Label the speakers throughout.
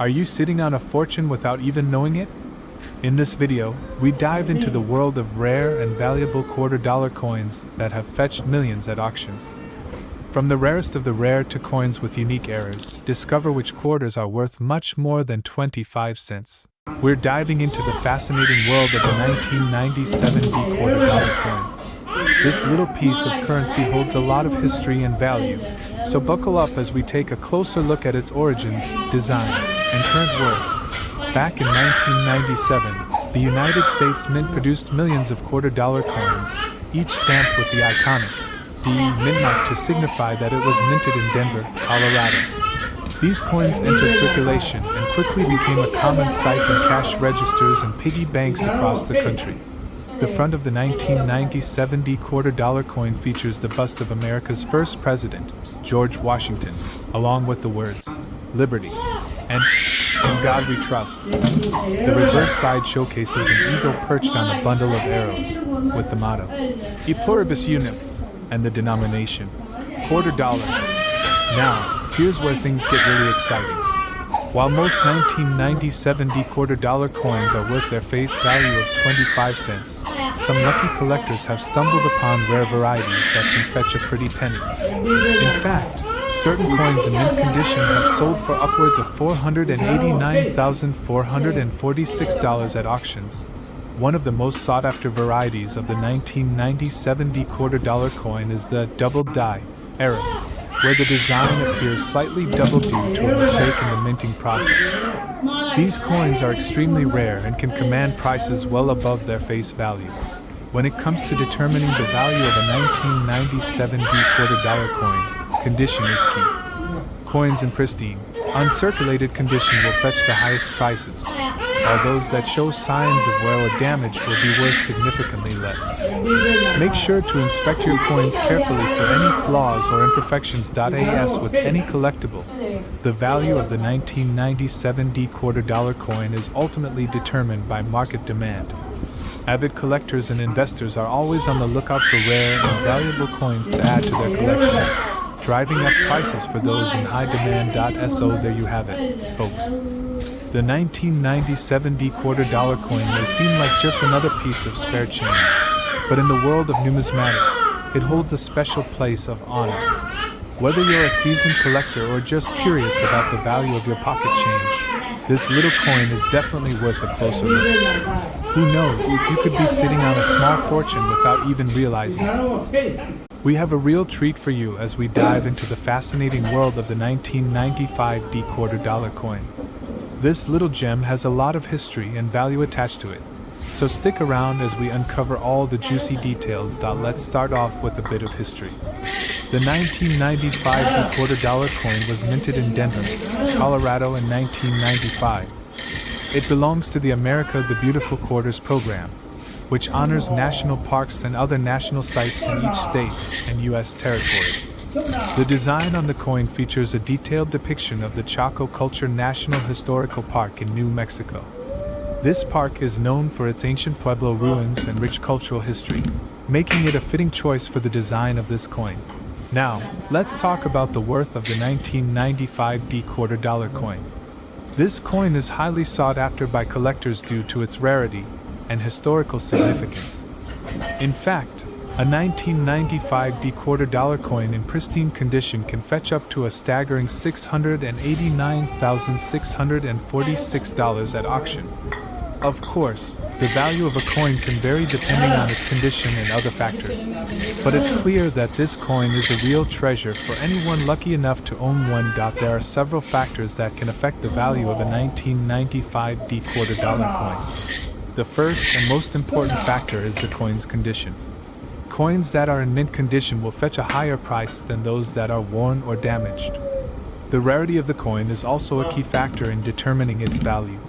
Speaker 1: Are you sitting on a fortune without even knowing it? In this video, we dive into the world of rare and valuable quarter-dollar coins that have fetched millions at auctions. From the rarest of the rare to coins with unique errors, discover which quarters are worth much more than 25 cents. We're diving into the fascinating world of the 1997 quarter-dollar coin. This little piece of currency holds a lot of history and value, so buckle up as we take a closer look at its origins, design, and current worth. Back in 1997, the United States Mint produced millions of quarter-dollar coins, each stamped with the iconic DE mint mark to signify that it was minted in Denver, Colorado. These coins entered circulation and quickly became a common sight in cash registers and piggy banks across the country. The front of the 1997 quarter-dollar coin features the bust of America's first president, George Washington, along with the words, "Liberty," and "In God We Trust." The reverse side showcases an eagle perched on a bundle of arrows, with the motto, "E pluribus unum," and the denomination, $quarter. Now, here's where things get really exciting. While most 1997 quarter-dollar coins are worth their face value of 25 cents, some lucky collectors have stumbled upon rare varieties that can fetch a pretty penny. In fact, certain coins in mint condition have sold for upwards of $489,446 at auctions. One of the most sought-after varieties of the 1997 quarter-dollar coin is the double die error, where the design appears slightly double due to a mistake in the minting process. These coins are extremely rare and can command prices well above their face value. When it comes to determining the value of a 1997 quarter-dollar coin, condition is key. Coins in pristine, uncirculated condition will fetch the highest prices, while those that show signs of wear or damage will be worth significantly less. Make sure to inspect your coins carefully for any flaws or imperfections. As with any collectible, the value of the 1997 quarter-dollar coin is ultimately determined by market demand. Avid collectors and investors are always on the lookout for rare and valuable coins to add to their collections, driving up prices for those in high demand. So there you have it, folks. The 1997 quarter-dollar coin may seem like just another piece of spare change, but in the world of numismatics, it holds a special place of honor. Whether you're a seasoned collector or just curious about the value of your pocket change, this little coin is definitely worth a closer look. Who knows, you could be sitting on a small fortune without even realizing it. We have a real treat for you as we dive into the fascinating world of the 1995 quarter-dollar coin. This little gem has a lot of history and value attached to it, so stick around as we uncover all the juicy details. Let's start off with a bit of history. The 1995 quarter-dollar coin was minted in Denver, Colorado in 1995. It belongs to the America the Beautiful Quarters program, which honors national parks and other national sites in each state and U.S. territory. The design on the coin features a detailed depiction of the Chaco Culture National Historical Park in New Mexico. This park is known for its ancient Pueblo ruins and rich cultural history, making it a fitting choice for the design of this coin. Now, let's talk about the worth of the 1995 quarter-dollar coin. This coin is highly sought after by collectors due to its rarity and historical significance. In fact, a 1995 quarter-dollar coin in pristine condition can fetch up to a staggering $689,646 at auction. Of course, the value of a coin can vary depending on its condition and other factors, but it's clear that this coin is a real treasure for anyone lucky enough to own one. There are several factors that can affect the value of a 1995 quarter-dollar coin. The first and most important factor is the coin's condition. Coins that are in mint condition will fetch a higher price than those that are worn or damaged. The rarity of the coin is also a key factor in determining its value.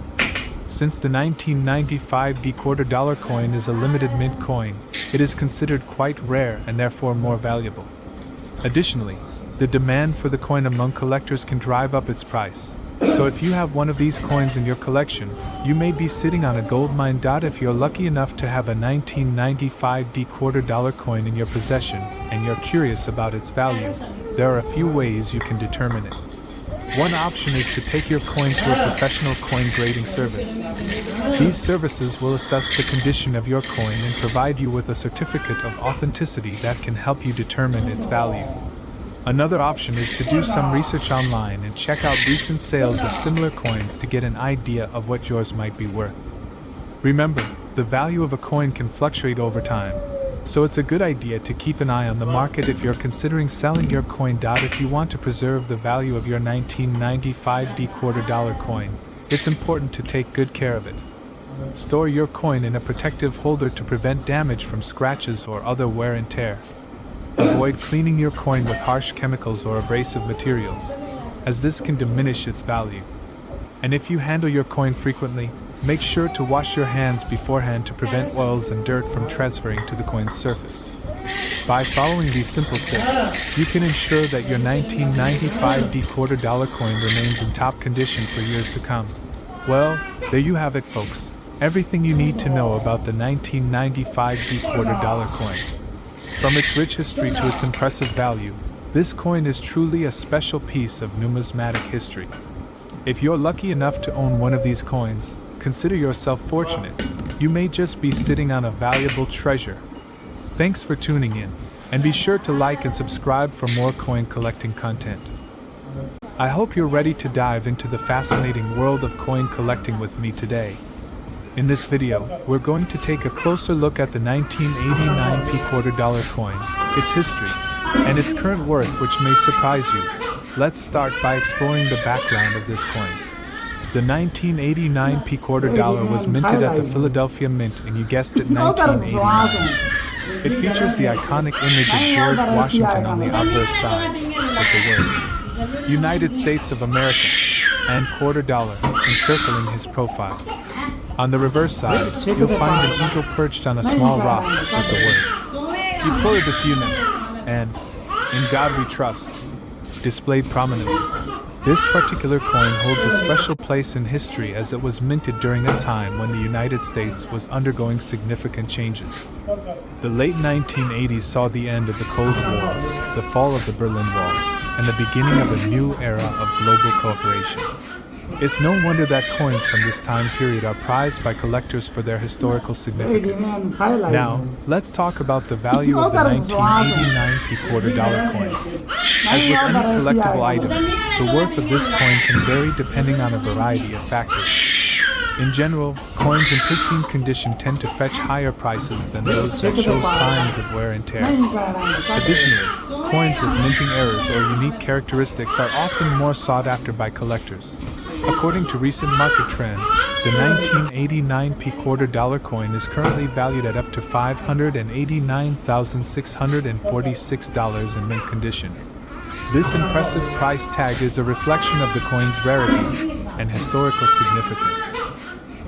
Speaker 1: Since the 1995 quarter-dollar coin is a limited mint coin, it is considered quite rare and therefore more valuable. Additionally, the demand for the coin among collectors can drive up its price. So if you have one of these coins in your collection, you may be sitting on a gold mine. If you're lucky enough to have a 1995 quarter-dollar coin in your possession and you're curious about its value, there are a few ways you can determine it. One option is to take your coin to a professional coin grading service. These services will assess the condition of your coin and provide you with a certificate of authenticity that can help you determine its value. Another option is to do some research online and check out recent sales of similar coins to get an idea of what yours might be worth. Remember, the value of a coin can fluctuate over time, so it's a good idea to keep an eye on the market if you're considering selling your coin. If you want to preserve the value of your 1995 quarter dollar coin, it's important to take good care of it. Store your coin in a protective holder to prevent damage from scratches or other wear and tear. Avoid cleaning your coin with harsh chemicals or abrasive materials, as this can diminish its value. And if you handle your coin frequently, make sure to wash your hands beforehand to prevent oils and dirt from transferring to the coin's surface. By following these simple tips, you can ensure that your 1995 quarter dollar coin remains in top condition for years to come. Well, there you have it, folks. Everything you need to know about the 1995 quarter dollar coin. From its rich history to its impressive value, this coin is truly a special piece of numismatic history. If you're lucky enough to own one of these coins, consider yourself fortunate. You may just be sitting on a valuable treasure. Thanks for tuning in, and be sure to like and subscribe for more coin collecting content. I hope you're ready to dive into the fascinating world of coin collecting with me today. In this video, we're going to take a closer look at the 1989 quarter dollar coin, its history, and its current worth, which may surprise you. Let's start by exploring the background of this coin. The 1989 quarter dollar was minted at the Philadelphia Mint, and you guessed it, 1989. It features the iconic image of George Washington on the obverse side, with the words, United States of America, and quarter dollar, encircling his profile. On the reverse side, you'll find an eagle perched on a small rock with the words, E pluribus unum, and In God we trust, displayed prominently. This particular coin holds a special place in history as it was minted during a time when the United States was undergoing significant changes. The late 1980s saw the end of the Cold War, the fall of the Berlin Wall, and the beginning of a new era of global cooperation. It's no wonder that coins from this time period are prized by collectors for their historical significance. Now, let's talk about the value of the 1989 quarter dollar coin. As with any collectible item, the worth of this coin can vary depending on a variety of factors. In general, coins in pristine condition tend to fetch higher prices than those that show signs of wear and tear. Additionally, coins with minting errors or unique characteristics are often more sought after by collectors. According to recent market trends, the 1989 quarter dollar coin is currently valued at up to $589,646 in mint condition. This impressive price tag is a reflection of the coin's rarity and historical significance.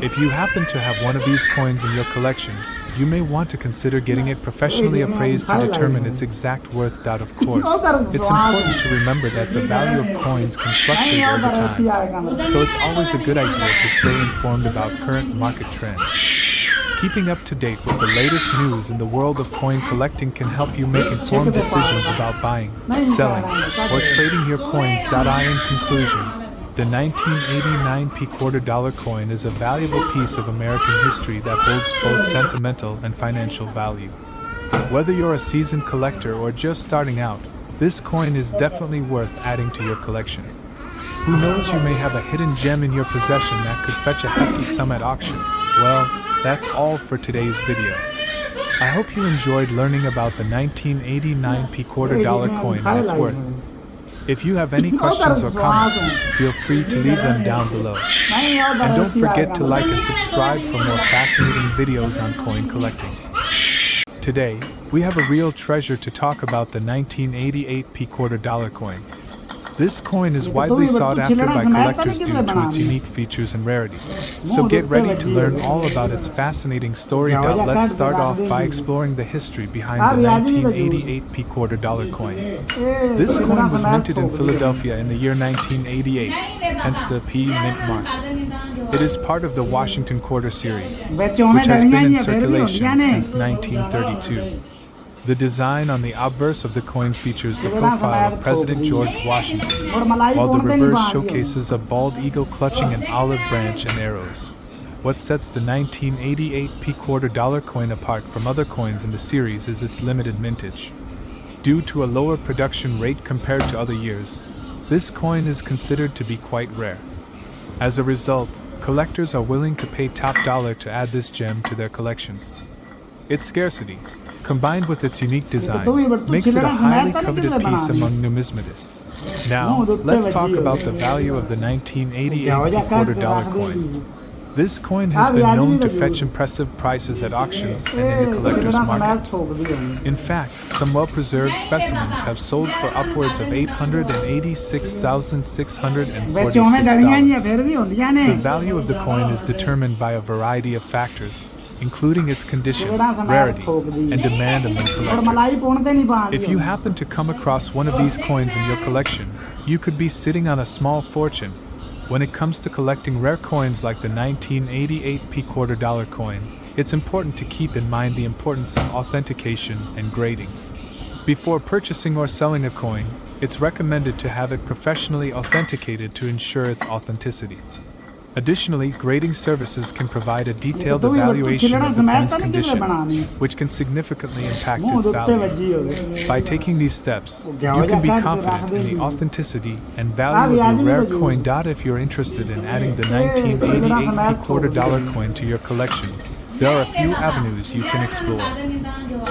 Speaker 1: If you happen to have one of these coins in your collection, you may want to consider getting it professionally appraised to determine its exact worth. Of course, it's important to remember that the value of coins can fluctuate over time, so it's always a good idea to stay informed about current market trends. Keeping up to date with the latest news in the world of coin collecting can help you make informed decisions about buying, selling, or trading your coins. In conclusion, the 1989 quarter dollar coin is a valuable piece of American history that holds both sentimental and financial value. Whether you're a seasoned collector or just starting out, this coin is definitely worth adding to your collection. Who knows, you may have a hidden gem in your possession that could fetch a hefty sum at auction. Well, that's all for today's video. I hope you enjoyed learning about the 1989 quarter dollar coin and its worth. If you have any questions or comments, feel free to leave them down below. And don't forget to like and subscribe for more fascinating videos on coin collecting. Today, we have a real treasure to talk about: the 1988 quarter dollar coin. This coin is widely sought after by collectors due to its unique features and rarity. So get ready to learn all about its fascinating story. Let's start off by exploring the history behind the 1988 quarter dollar coin. This coin was minted in Philadelphia in the year 1988, hence the P mint mark. It is part of the Washington Quarter series, which has been in circulation since 1932. The design on the obverse of the coin features the profile of President George Washington, while the reverse showcases a bald eagle clutching an olive branch and arrows. What sets the 1988 $quarter coin apart from other coins in the series is its limited mintage. Due to a lower production rate compared to other years, this coin is considered to be quite rare. As a result, collectors are willing to pay top dollar to add this gem to their collections. Its scarcity, combined with its unique design, makes it a highly coveted piece among numismatists. Now, let's talk about the value of the 1988 $quarter coin. This coin has been known to fetch impressive prices at auctions and in the collector's market. In fact, some well-preserved specimens have sold for upwards of $886,646. The value of the coin is determined by a variety of factors, including its condition, rarity, and demand among collectors. If you happen to come across one of these coins in your collection, you could be sitting on a small fortune. When it comes to collecting rare coins like the 1988 $quarter coin, it's important to keep in mind the importance of authentication and grading. Before purchasing or selling a coin, it's recommended to have it professionally authenticated to ensure its authenticity. Additionally, grading services can provide a detailed evaluation of the coin's condition, which can significantly impact its value. By taking these steps, you can be confident in the authenticity and value of your rare coin. If you're interested in adding the 1988 $quarter coin to your collection, there are a few avenues you can explore.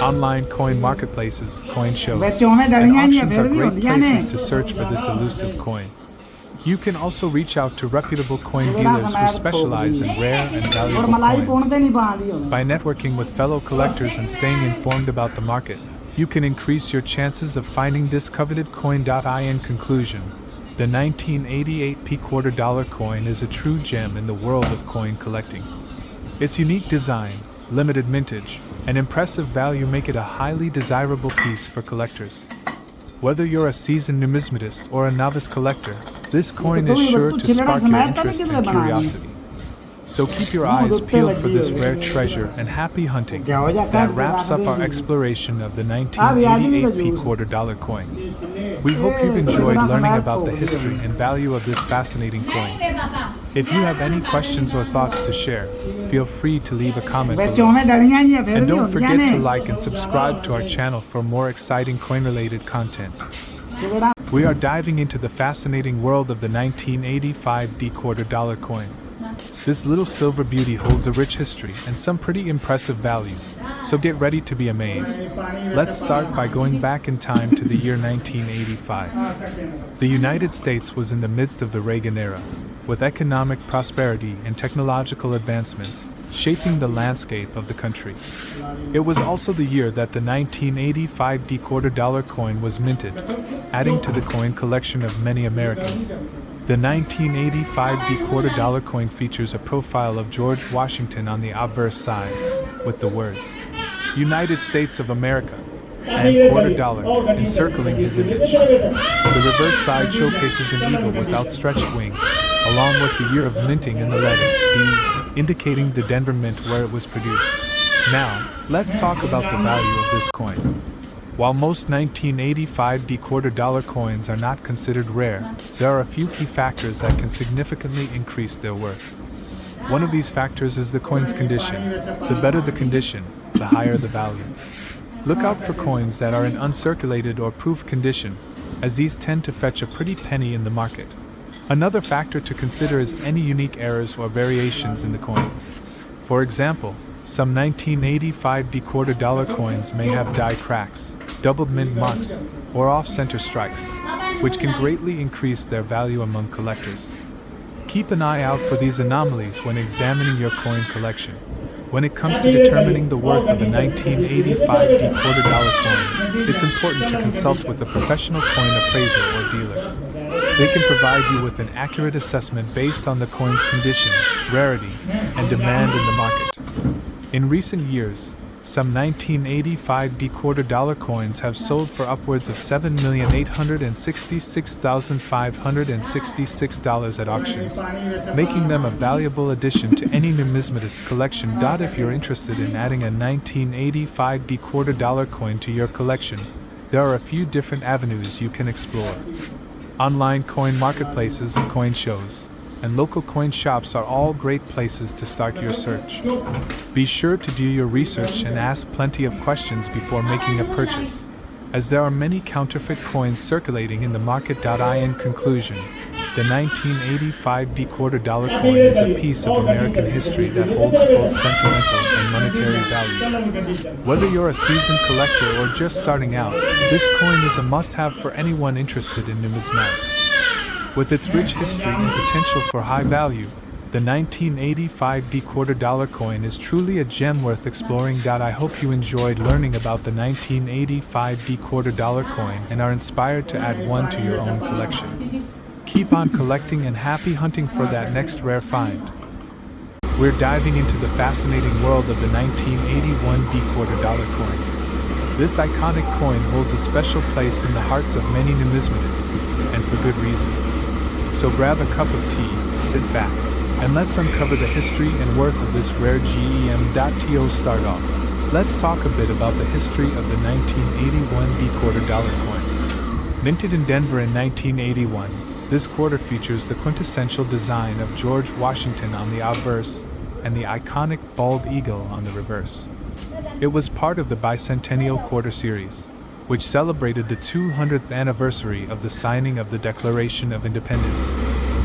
Speaker 1: Online coin marketplaces, coin shows, and auctions are great places to search for this elusive coin. You can also reach out to reputable coin dealers who specialize in rare and valuable coins. By networking with fellow collectors and staying informed about the market, you can increase your chances of finding this coveted coin. In conclusion, the 1988 $quarter coin is a true gem in the world of coin collecting. Its unique design, limited mintage, and impressive value make it a highly desirable piece for collectors. Whether you're a seasoned numismatist or a novice collector, this coin is sure to spark your interest and curiosity. So keep your eyes peeled for this rare treasure and happy hunting. That wraps up our exploration of the 1988 $quarter coin. We hope you've enjoyed learning about the history and value of this fascinating coin. If you have any questions or thoughts to share, feel free to leave a comment below. And don't forget to like and subscribe to our channel for more exciting coin-related content. We are diving into the fascinating world of the 1985 $quarter coin. This little silver beauty holds a rich history and some pretty impressive value, so get ready to be amazed. Let's start by going back in time to the year 1985. The United States was in the midst of the Reagan era, with economic prosperity and technological advancements shaping the landscape of the country. It was also the year that the 1985 $quarter coin was minted, adding to the coin collection of many Americans. The 1985 $quarter coin features a profile of George Washington on the obverse side, with the words, United States of America, and $quarter encircling his image. The reverse side showcases an eagle with outstretched wings, along with the year of minting in the letter D, indicating the Denver Mint where it was produced. Now, let's talk about the value of this coin. While most 1985 $quarter coins are not considered rare, there are a few key factors that can significantly increase their worth. One of these factors is the coin's condition. The better the condition, the higher the value. Look out for coins that are in uncirculated or proof condition, as these tend to fetch a pretty penny in the market. Another factor to consider is any unique errors or variations in the coin. For example, some 1985 $quarter coins may have die cracks, doubled mint marks, or off-center strikes, which can greatly increase their value among collectors. Keep an eye out for these anomalies when examining your coin collection. When it comes to determining the worth of a 1985 $quarter coin, it's important to consult with a professional coin appraiser or dealer. They can provide you with an accurate assessment based on the coin's condition, rarity, and demand in the market. In recent years, Some 1985 quarter dollar coins have sold for upwards of $7,866,566 at auctions, making them a valuable addition to any numismatist's collection. If you're interested in adding a 1985 quarter dollar coin to your collection, there are a few different avenues you can explore. Online coin marketplaces, coin shows, and local coin shops are all great places to start your search. Be sure to do your research and ask plenty of questions before making a purchase, as there are many counterfeit coins circulating in the market. In conclusion, the 1985 quarter dollar coin is a piece of American history that holds both sentimental and monetary value. Whether you're a seasoned collector or just starting out, this coin is a must-have for anyone interested in numismatics. With its rich history and potential for high value, the 1985 quarter dollar coin is truly a gem worth exploring. I hope you enjoyed learning about the 1985 quarter dollar coin and are inspired to add one to your own collection. Keep on collecting and happy hunting for that next rare find. We're diving into the fascinating world of the 1981 quarter dollar coin. This iconic coin holds a special place in the hearts of many numismatists, and for good reason. So grab a cup of tea, sit back, and let's uncover the history and worth of this rare gem. To start off, let's talk a bit about the history of the 1981 quarter dollar coin. Minted in Denver in 1981, this quarter features the quintessential design of George Washington on the obverse and the iconic bald eagle on the reverse. It was part of the bicentennial quarter series, which celebrated the 200th anniversary of the signing of the Declaration of Independence.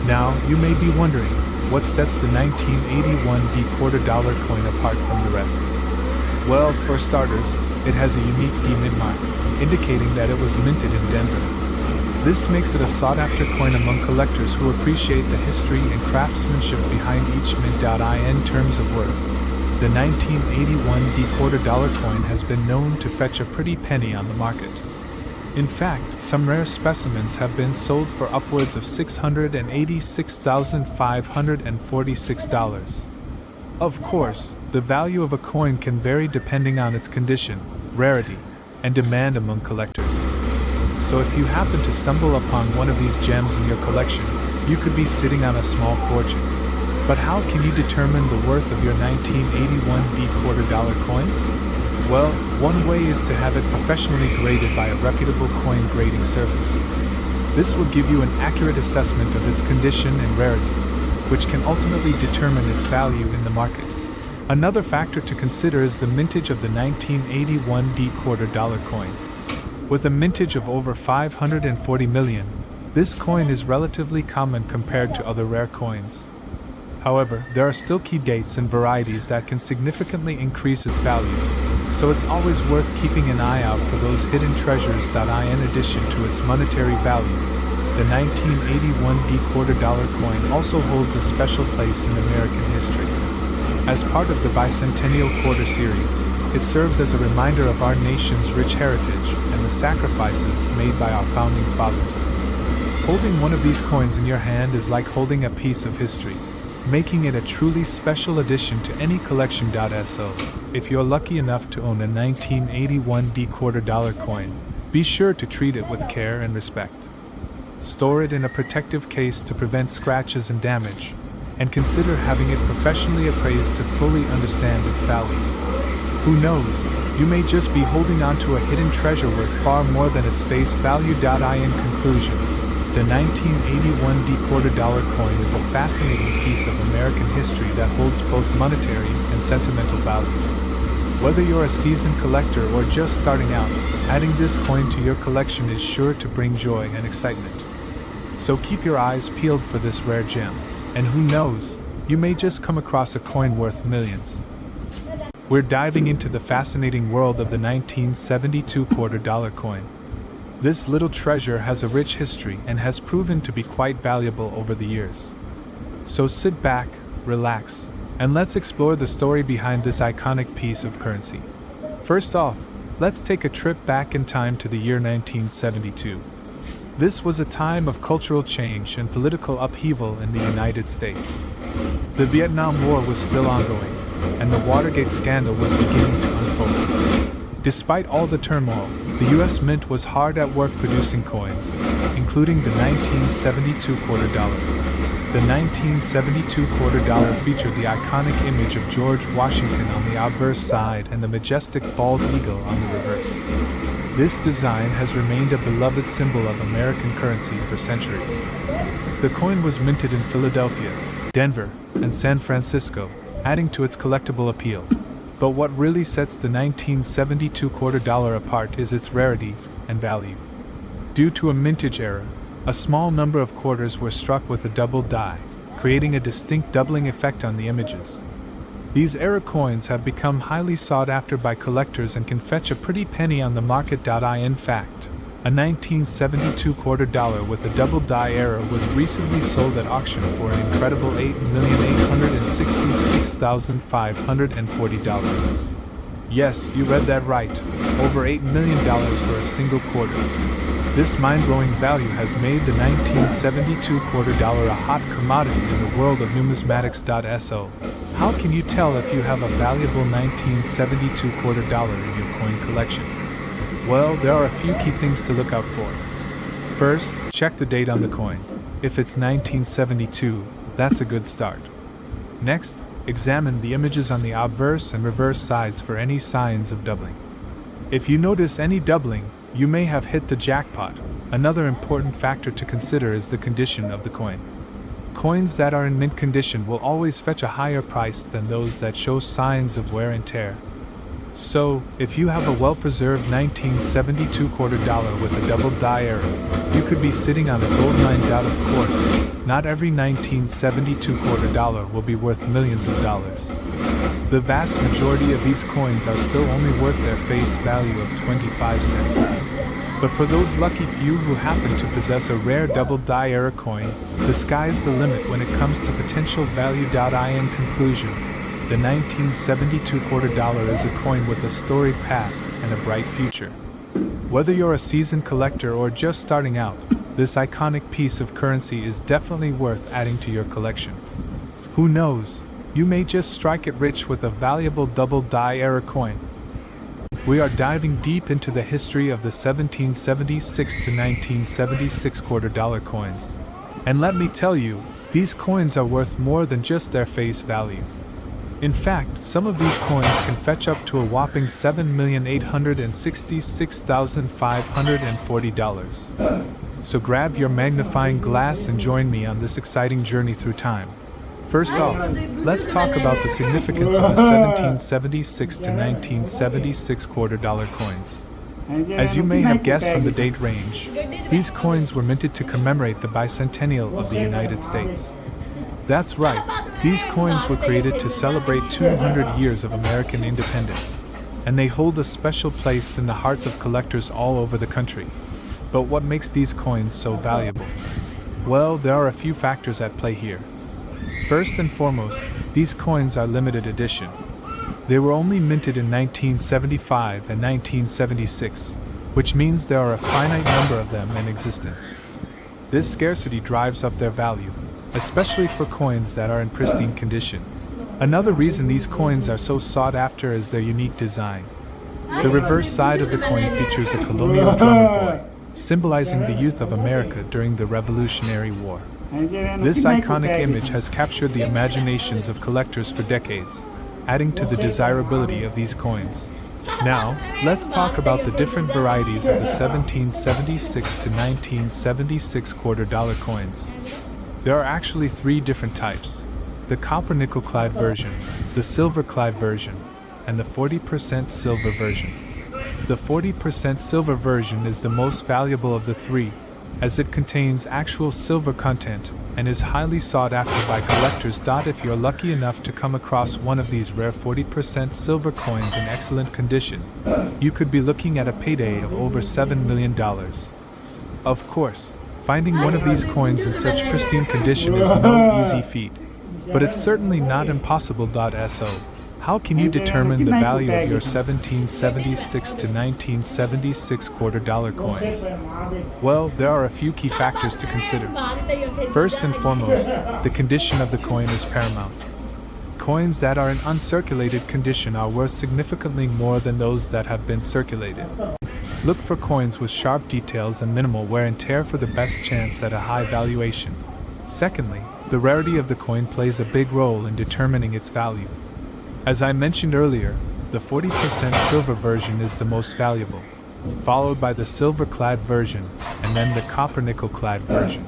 Speaker 1: Now, you may be wondering, what sets the 1981 quarter dollar coin apart from the rest? Well, for starters, it has a unique mint mark, indicating that it was minted in Denver. This makes it a sought-after coin among collectors who appreciate the history and craftsmanship behind each mint. In terms of worth, the 1981 quarter dollar coin has been known to fetch a pretty penny on the market. In fact, some rare specimens have been sold for upwards of $686,546. Of course, the value of a coin can vary depending on its condition, rarity, and demand among collectors. So if you happen to stumble upon one of these gems in your collection, you could be sitting on a small fortune. But how can you determine the worth of your 1981 quarter dollar coin? Well, one way is to have it professionally graded by a reputable coin grading service. This will give you an accurate assessment of its condition and rarity, which can ultimately determine its value in the market. Another factor to consider is the mintage of the 1981 quarter dollar coin. With a mintage of over 540 million, this coin is relatively common compared to other rare coins. However, there are still key dates and varieties that can significantly increase its value, so it's always worth keeping an eye out for those hidden treasures. In addition to its monetary value, the 1981 quarter dollar coin also holds a special place in American history. As part of the bicentennial quarter series, it serves as a reminder of our nation's rich heritage and the sacrifices made by our founding fathers. Holding one of these coins in your hand is like holding a piece of history, making it a truly special addition to any collection. So, if you're lucky enough to own a 1981 quarter dollar coin, be sure to treat it with care and respect. Store it in a protective case to prevent scratches and damage, and consider having it professionally appraised to fully understand its value. Who knows, you may just be holding onto a hidden treasure worth far more than its face value. In conclusion, the 1981 quarter dollar coin is a fascinating piece of American history that holds both monetary and sentimental value. Whether you're a seasoned collector or just starting out, adding this coin to your collection is sure to bring joy and excitement. So keep your eyes peeled for this rare gem, and who knows, you may just come across a coin worth millions. We're diving into the fascinating world of the 1972 quarter dollar coin. This little treasure has a rich history and has proven to be quite valuable over the years. So sit back, relax, and let's explore the story behind this iconic piece of currency. First off, let's take a trip back in time to the year 1972. This was a time of cultural change and political upheaval in the United States. The Vietnam War was still ongoing, and the Watergate scandal was beginning to unfold. Despite all the turmoil, the US Mint was hard at work producing coins, including the 1972 quarter dollar. The 1972 quarter dollar featured the iconic image of George Washington on the obverse side and the majestic bald eagle on the reverse. This design has remained a beloved symbol of American currency for centuries. The coin was minted in Philadelphia, Denver, and San Francisco, adding to its collectible appeal. But what really sets the 1972 quarter dollar apart is its rarity and value. Due to a mintage error, a small number of quarters were struck with a double die, creating a distinct doubling effect on the images. These error coins have become highly sought after by collectors and can fetch a pretty penny on the market. In fact, a 1972 quarter dollar with a double die error was recently sold at auction for an incredible $8,866,540. Yes, you read that right, over $8 million for a single quarter. This mind-blowing value has made the 1972 quarter dollar a hot commodity in the world of numismatics. So, how can you tell if you have a valuable 1972 quarter dollar in your coin collection? Well, there are a few key things to look out for. First, check the date on the coin. If it's 1972, that's a good start. Next, examine the images on the obverse and reverse sides for any signs of doubling. If you notice any doubling, you may have hit the jackpot. Another important factor to consider is the condition of the coin. Coins that are in mint condition will always fetch a higher price than those that show signs of wear and tear. So, if you have a well-preserved 1972 quarter dollar with a double die error, you could be sitting on a gold mine. Of course, not every 1972 quarter dollar will be worth millions of dollars. The vast majority of these coins are still only worth their face value of 25 cents. But for those lucky few who happen to possess a rare double die error coin, the sky's the limit when it comes to potential value. In conclusion, the 1972 quarter dollar is a coin with a storied past and a bright future. Whether you're a seasoned collector or just starting out, this iconic piece of currency is definitely worth adding to your collection. Who knows? You may just strike it rich with a valuable double die error coin. We are diving deep into the history of the 1776 to 1976 quarter dollar coins. And let me tell you, these coins are worth more than just their face value. In fact, some of these coins can fetch up to a whopping $7,866,540. So grab your magnifying glass and join me on this exciting journey through time. First off, let's talk about the significance of the 1776 to 1976 quarter dollar coins. As you may have guessed from the date range, these coins were minted to commemorate the bicentennial of the United States. That's right, these coins were created to celebrate 200 years of American independence, and they hold a special place in the hearts of collectors all over the country. But what makes these coins so valuable? Well, there are a few factors at play here. First and foremost, these coins are limited edition. They were only minted in 1975 and 1976, which means there are a finite number of them in existence. This scarcity drives up their value, especially for coins that are in pristine condition. Another reason these coins are so sought after is their unique design. The reverse side of the coin features a colonial drummer boy, symbolizing the youth of America during the Revolutionary War. This iconic image has captured the imaginations of collectors for decades, adding to the desirability of these coins. Now, let's talk about the different varieties of the 1776 to 1976 quarter dollar coins. There are actually three different types: the copper nickel-clad version, the silver-clad version, and the 40% silver version. The 40% silver version is the most valuable of the three, as it contains actual silver content and is highly sought after by collectors. If you're lucky enough to come across one of these rare 40% silver coins in excellent condition, you could be looking at a payday of over $7 million. Of course, finding one of these coins in such pristine condition is no easy feat, but it's certainly not impossible. So, how can you determine the value of your 1776 to 1976 quarter dollar coins? Well, there are a few key factors to consider. First and foremost, the condition of the coin is paramount. Coins that are in uncirculated condition are worth significantly more than those that have been circulated. Look for coins with sharp details and minimal wear and tear for the best chance at a high valuation. Secondly, the rarity of the coin plays a big role in determining its value. As I mentioned earlier, the 40% silver version is the most valuable, followed by the silver-clad version, and then the copper-nickel-clad version.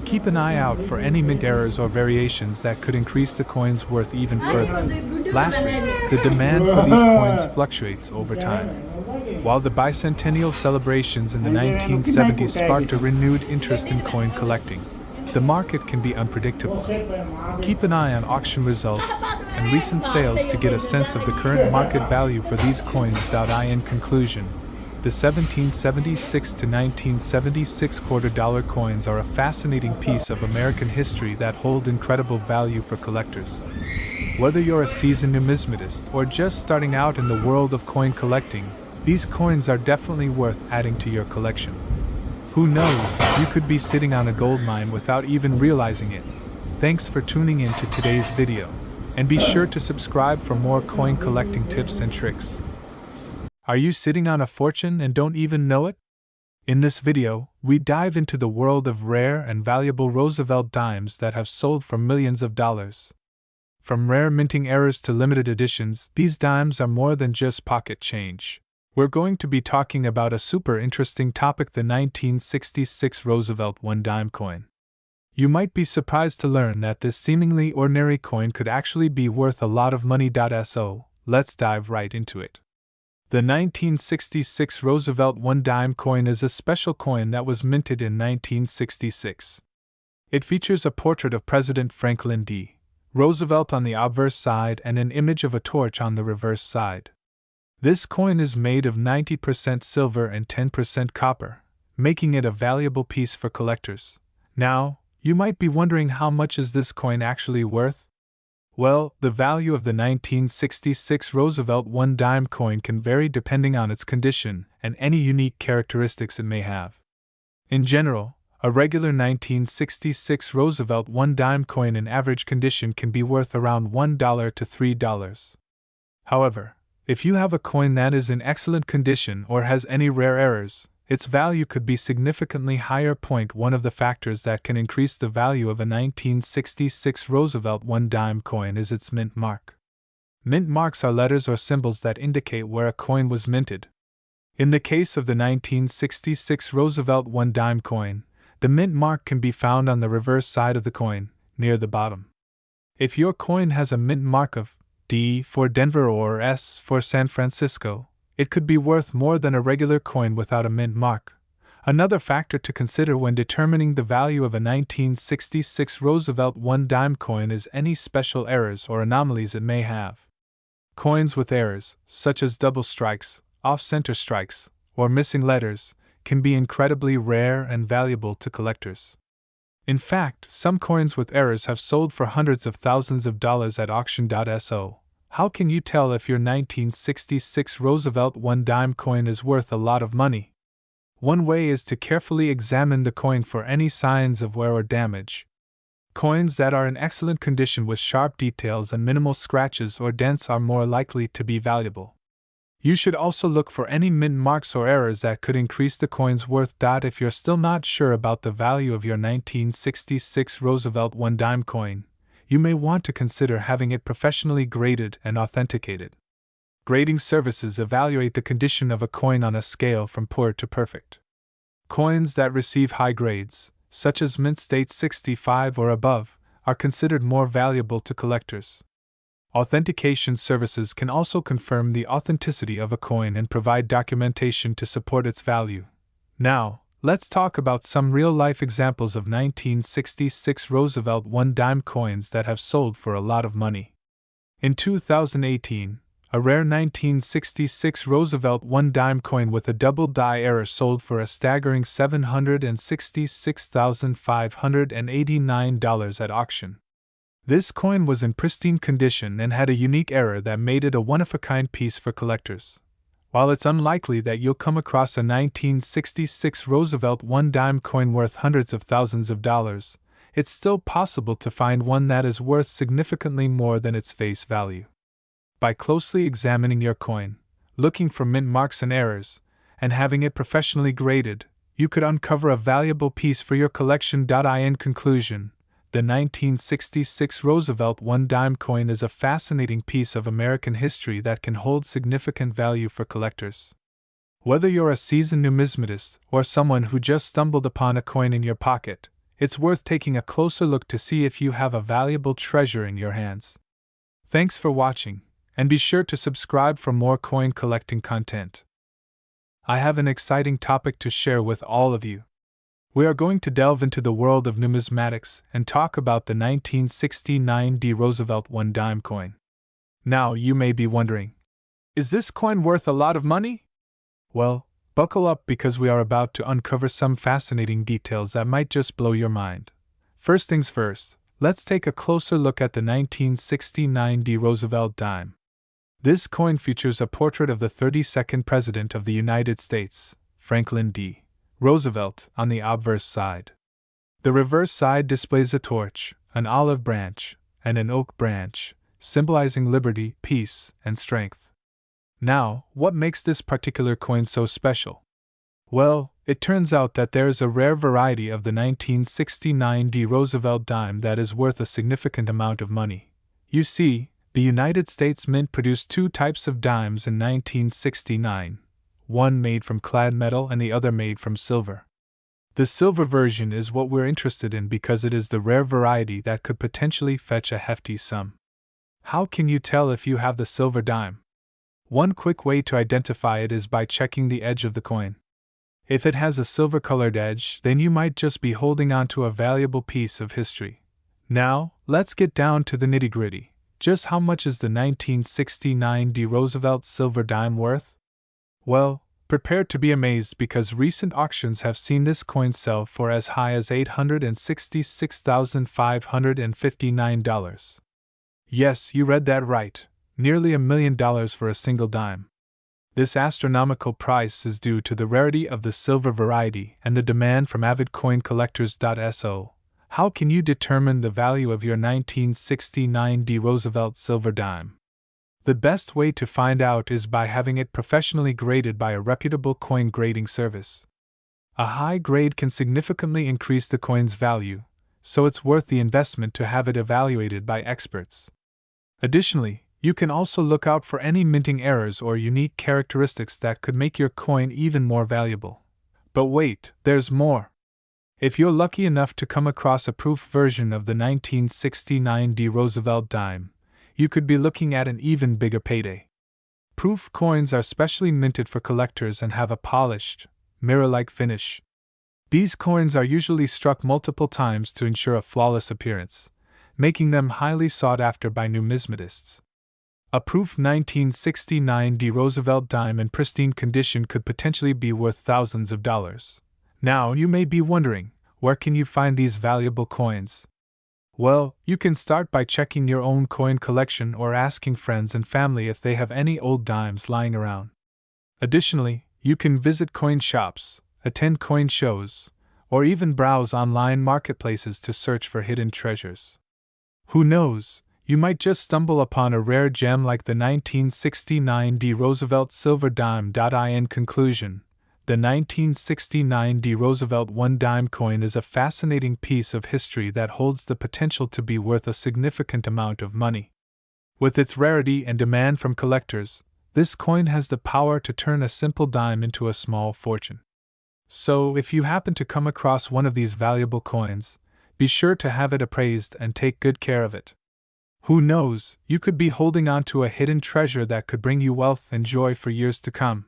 Speaker 1: Keep an eye out for any mint errors or variations that could increase the coin's worth even further. Lastly, the demand for these coins fluctuates over time. While the bicentennial celebrations in the 1970s sparked a renewed interest in coin collecting, the market can be unpredictable. Keep an eye on auction results and recent sales to get a sense of the current market value for these coins. In conclusion, the 1776 to 1976 quarter-dollar coins are a fascinating piece of American history that hold incredible value for collectors. Whether you're a seasoned numismatist or just starting out in the world of coin collecting, these coins are definitely worth adding to your collection. Who knows, you could be sitting on a gold mine without even realizing it. Thanks for tuning in to today's video, and be sure to subscribe for more coin collecting tips and tricks. Are you sitting on a fortune and don't even know it? In this video, we dive into the world of rare and valuable Roosevelt dimes that have sold for millions of dollars. From rare minting errors to limited editions, these dimes are more than just pocket change. We're going to be talking about a super interesting topic: the 1966 Roosevelt one-dime coin. You might be surprised to learn that this seemingly ordinary coin could actually be worth a lot of money. So, let's dive right into it. The 1966 Roosevelt one-dime coin is a special coin that was minted in 1966. It features a portrait of President Franklin D. Roosevelt on the obverse side and an image of a torch on the reverse side. This coin is made of 90% silver and 10% copper, making it a valuable piece for collectors. Now, you might be wondering, how much is this coin actually worth? Well, the value of the 1966 Roosevelt one-dime coin can vary depending on its condition and any unique characteristics it may have. In general, a regular 1966 Roosevelt one-dime coin in average condition can be worth around $1 to $3. However, if you have a coin that is in excellent condition or has any rare errors, its value could be significantly higher. One of the factors that can increase the value of a 1966 Roosevelt one-dime coin is its mint mark. Mint marks are letters or symbols that indicate where a coin was minted. In the case of the 1966 Roosevelt one-dime coin, the mint mark can be found on the reverse side of the coin, near the bottom. If your coin has a mint mark of D for Denver or S for San Francisco, it could be worth more than a regular coin without a mint mark. Another factor to consider when determining the value of a 1966 Roosevelt one-dime coin is any special errors or anomalies it may have. Coins with errors, such as double strikes, off-center strikes, or missing letters, can be incredibly rare and valuable to collectors. In fact, some coins with errors have sold for hundreds of thousands of dollars at auction. So, how can you tell if your 1966 Roosevelt one-dime coin is worth a lot of money? One way is to carefully examine the coin for any signs of wear or damage. Coins that are in excellent condition with sharp details and minimal scratches or dents are more likely to be valuable. You should also look for any mint marks or errors that could increase the coin's worth. If you're still not sure about the value of your 1966 Roosevelt one-dime coin, you may want to consider having it professionally graded and authenticated. Grading services evaluate the condition of a coin on a scale from poor to perfect. Coins that receive high grades, such as mint state 65 or above, are considered more valuable to collectors. Authentication services can also confirm the authenticity of a coin and provide documentation to support its value. Now, let's talk about some real-life examples of 1966 Roosevelt one-dime coins that have sold for a lot of money. In 2018, a rare 1966 Roosevelt one-dime coin with a double die error sold for a staggering $766,589 at auction. This coin was in pristine condition and had a unique error that made it a one-of-a-kind piece for collectors. While it's unlikely that you'll come across a 1966 Roosevelt one-dime coin worth hundreds of thousands of dollars, it's still possible to find one that is worth significantly more than its face value. By closely examining your coin, looking for mint marks and errors, and having it professionally graded, you could uncover a valuable piece for your collection. In conclusion, the 1966 Roosevelt one-dime coin is a fascinating piece of American history that can hold significant value for collectors. Whether you're a seasoned numismatist or someone who just stumbled upon a coin in your pocket, it's worth taking a closer look to see if you have a valuable treasure in your hands. Thanks for watching, and be sure to subscribe for more coin collecting content. I have an exciting topic to share with all of you. We are going to delve into the world of numismatics and talk about the 1969 Roosevelt one-dime coin. Now, you may be wondering, is this coin worth a lot of money? Well, buckle up because we are about to uncover some fascinating details that might just blow your mind. First things first, let's take a closer look at the 1969 Roosevelt dime. This coin features a portrait of the 32nd President of the United States, Franklin D. Roosevelt, on the obverse side. The reverse side displays a torch, an olive branch, and an oak branch, symbolizing liberty, peace, and strength. Now, what makes this particular coin so special? Well, it turns out that there is a rare variety of the 1969 Roosevelt dime that is worth a significant amount of money. You see, the United States Mint produced two types of dimes in 1969. One made from clad metal and the other made from silver. The silver version is what we're interested in because it is the rare variety that could potentially fetch a hefty sum. How can you tell if you have the silver dime? One quick way to identify it is by checking the edge of the coin. If it has a silver-colored edge, then you might just be holding on to a valuable piece of history. Now, let's get down to the nitty-gritty. Just how much is the 1969 Roosevelt silver dime worth? Well, prepare to be amazed because recent auctions have seen this coin sell for as high as $866,559. Yes, you read that right, nearly $1 million for a single dime. This astronomical price is due to the rarity of the silver variety and the demand from avid coin collectors. So, how can you determine the value of your 1969 Roosevelt silver dime? The best way to find out is by having it professionally graded by a reputable coin grading service. A high grade can significantly increase the coin's value, so it's worth the investment to have it evaluated by experts. Additionally, you can also look out for any minting errors or unique characteristics that could make your coin even more valuable. But wait, there's more. If you're lucky enough to come across a proof version of the 1969 Roosevelt dime, you could be looking at an even bigger payday. Proof coins are specially minted for collectors and have a polished, mirror-like finish. These coins are usually struck multiple times to ensure a flawless appearance, making them highly sought after by numismatists. A proof 1969 Roosevelt dime in pristine condition could potentially be worth thousands of dollars. Now, you may be wondering, where can you find these valuable coins? Well, you can start by checking your own coin collection or asking friends and family if they have any old dimes lying around. Additionally, you can visit coin shops, attend coin shows, or even browse online marketplaces to search for hidden treasures. Who knows, you might just stumble upon a rare gem like the 1969 Roosevelt silver dime. In conclusion, the 1969 Roosevelt one-dime coin is a fascinating piece of history that holds the potential to be worth a significant amount of money. With its rarity and demand from collectors, this coin has the power to turn a simple dime into a small fortune. So, if you happen to come across one of these valuable coins, be sure to have it appraised and take good care of it. Who knows, you could be holding on to a hidden treasure that could bring you wealth and joy for years to come.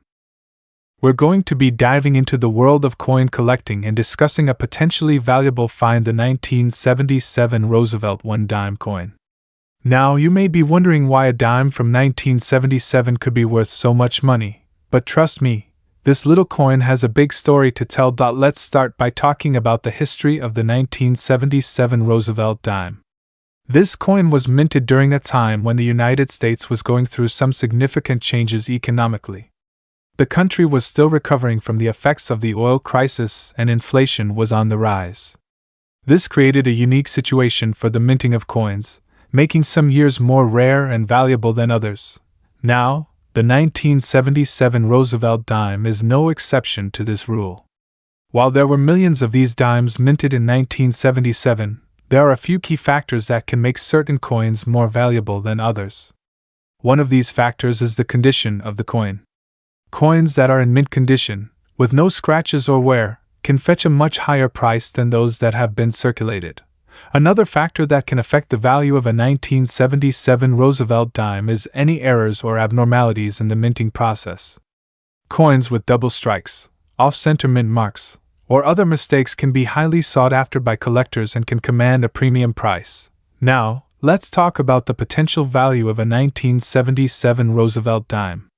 Speaker 1: We're going to be diving into the world of coin collecting and discussing a potentially valuable find, the 1977 Roosevelt one-dime coin. Now, you may be wondering why a dime from 1977 could be worth so much money, but trust me, this little coin has a big story to tell. Let's start by talking about the history of the 1977 Roosevelt dime. This coin was minted during a time when the United States was going through some significant changes economically. The country was still recovering from the effects of the oil crisis and inflation was on the rise. This created a unique situation for the minting of coins, making some years more rare and valuable than others. Now, the 1977 Roosevelt dime is no exception to this rule. While there were millions of these dimes minted in 1977, there are a few key factors that can make certain coins more valuable than others. One of these factors is the condition of the coin. Coins that are in mint condition, with no scratches or wear, can fetch a much higher price than those that have been circulated. Another factor that can affect the value of a 1977 Roosevelt dime is any errors or abnormalities in the minting process. Coins with double strikes, off-center mint marks, or other mistakes can be highly sought after by collectors and can command a premium price. Now, let's talk about the potential value of a 1977 Roosevelt dime.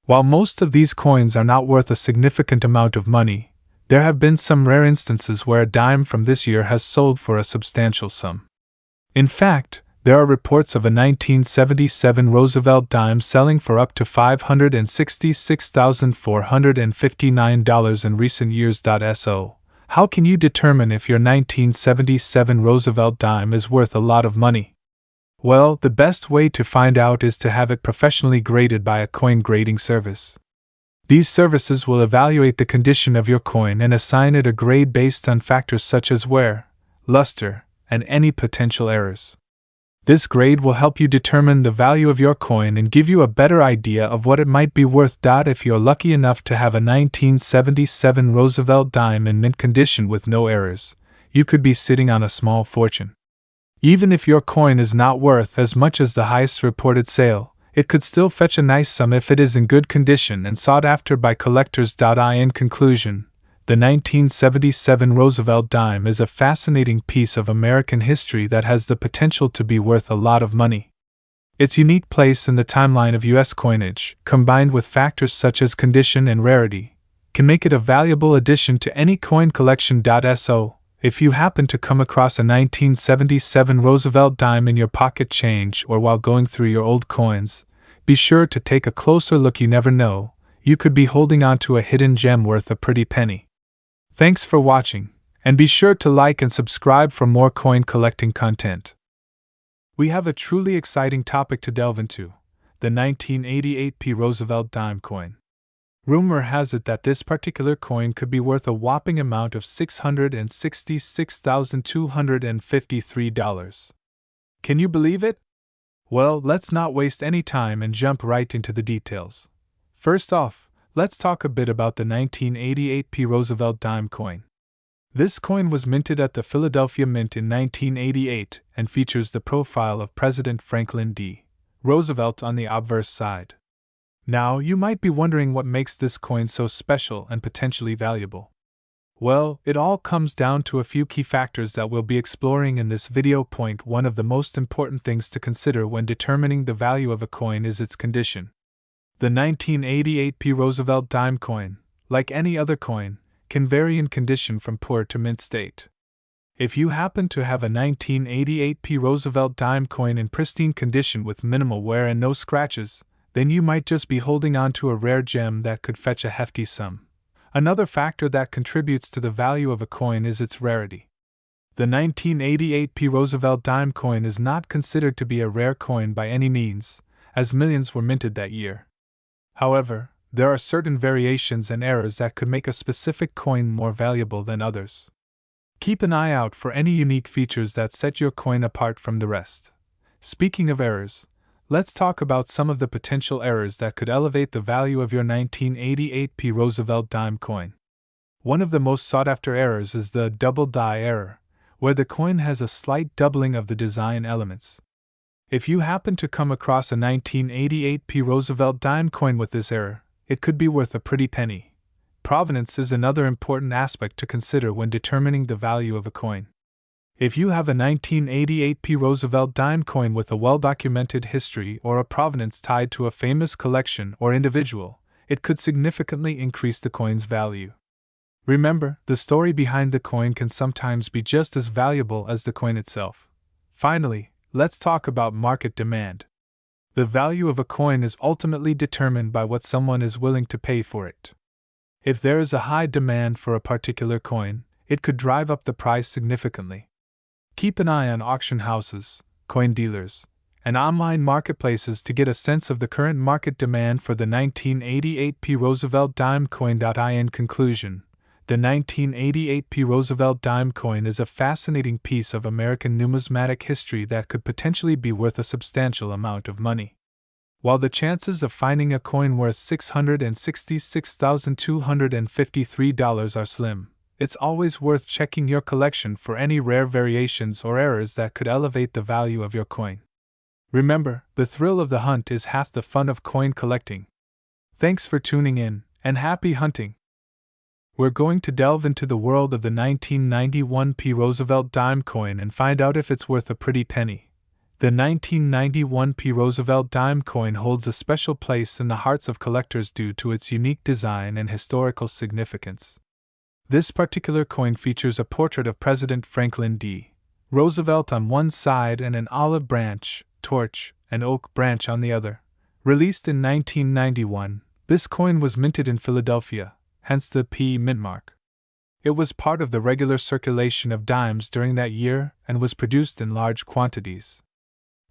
Speaker 1: While most of these coins are not worth a significant amount of money, there have been some rare instances where a dime from this year has sold for a substantial sum. In fact, there are reports of a 1977 Roosevelt dime selling for up to $566,459 in recent years. So, how can you determine if your 1977 Roosevelt dime is worth a lot of money? Well, the best way to find out is to have it professionally graded by a coin grading service. These services will evaluate the condition of your coin and assign it a grade based on factors such as wear, luster, and any potential errors. This grade will help you determine the value of your coin and give you a better idea of what it might be worth. If you're lucky enough to have a 1977 Roosevelt dime in mint condition with no errors, you could be sitting on a small fortune. Even if your coin is not worth as much as the highest reported sale, it could still fetch a nice sum if it is in good condition and sought after by collectors. In conclusion, the 1977 Roosevelt dime is a fascinating piece of American history that has the potential to be worth a lot of money. Its unique place in the timeline of U.S. coinage, combined with factors such as condition and rarity, can make it a valuable addition to any coin collection. So, if you happen to come across a 1977 Roosevelt dime in your pocket change or while going through your old coins, be sure to take a closer look. You never know, you could be holding on to a hidden gem worth a pretty penny. Thanks for watching, and be sure to like and subscribe for more coin collecting content. We have a truly exciting topic to delve into: the 1988 Roosevelt dime coin. Rumor has it that this particular coin could be worth a whopping amount of $666,253. Can you believe it? Well, let's not waste any time and jump right into the details. First off, let's talk a bit about the 1988 Roosevelt dime coin. This coin was minted at the Philadelphia Mint in 1988 and features the profile of President Franklin D. Roosevelt on the obverse side. Now, you might be wondering what makes this coin so special and potentially valuable. Well, it all comes down to a few key factors that we'll be exploring in this video. Point 1: of the most important things to consider when determining the value of a coin is its condition. The 1988 Roosevelt dime coin, like any other coin, can vary in condition from poor to mint state. If you happen to have a 1988 Roosevelt dime coin in pristine condition with minimal wear and no scratches, then you might just be holding on to a rare gem that could fetch a hefty sum. Another factor that contributes to the value of a coin is its rarity. The 1988 Roosevelt dime coin is not considered to be a rare coin by any means, as millions were minted that year. However, there are certain variations and errors that could make a specific coin more valuable than others. Keep an eye out for any unique features that set your coin apart from the rest. Speaking of errors, let's talk about some of the potential errors that could elevate the value of your 1988 Roosevelt dime coin. One of the most sought-after errors is the double die error, where the coin has a slight doubling of the design elements. If you happen to come across a 1988 Roosevelt dime coin with this error, it could be worth a pretty penny. Provenance is another important aspect to consider when determining the value of a coin. If you have a 1988 Roosevelt dime coin with a well-documented history or a provenance tied to a famous collection or individual, it could significantly increase the coin's value. Remember, the story behind the coin can sometimes be just as valuable as the coin itself. Finally, let's talk about market demand. The value of a coin is ultimately determined by what someone is willing to pay for it. If there is a high demand for a particular coin, it could drive up the price significantly. Keep an eye on auction houses, coin dealers, and online marketplaces to get a sense of the current market demand for the 1988 P. Roosevelt dime coin. In conclusion, the 1988 P. Roosevelt dime coin is a fascinating piece of American numismatic history that could potentially be worth a substantial amount of money. While the chances of finding a coin worth $666,253 are slim, it's always worth checking your collection for any rare variations or errors that could elevate the value of your coin. Remember, the thrill of the hunt is half the fun of coin collecting. Thanks for tuning in, and happy hunting! We're going to delve into the world of the 1991 P. Roosevelt dime coin and find out if it's worth a pretty penny. The 1991 P. Roosevelt dime coin holds a special place in the hearts of collectors due to its unique design and historical significance. This particular coin features a portrait of President Franklin D. Roosevelt on one side and an olive branch, torch, and oak branch on the other. Released in 1991, this coin was minted in Philadelphia, hence the P mint mark. It was part of the regular circulation of dimes during that year and was produced in large quantities.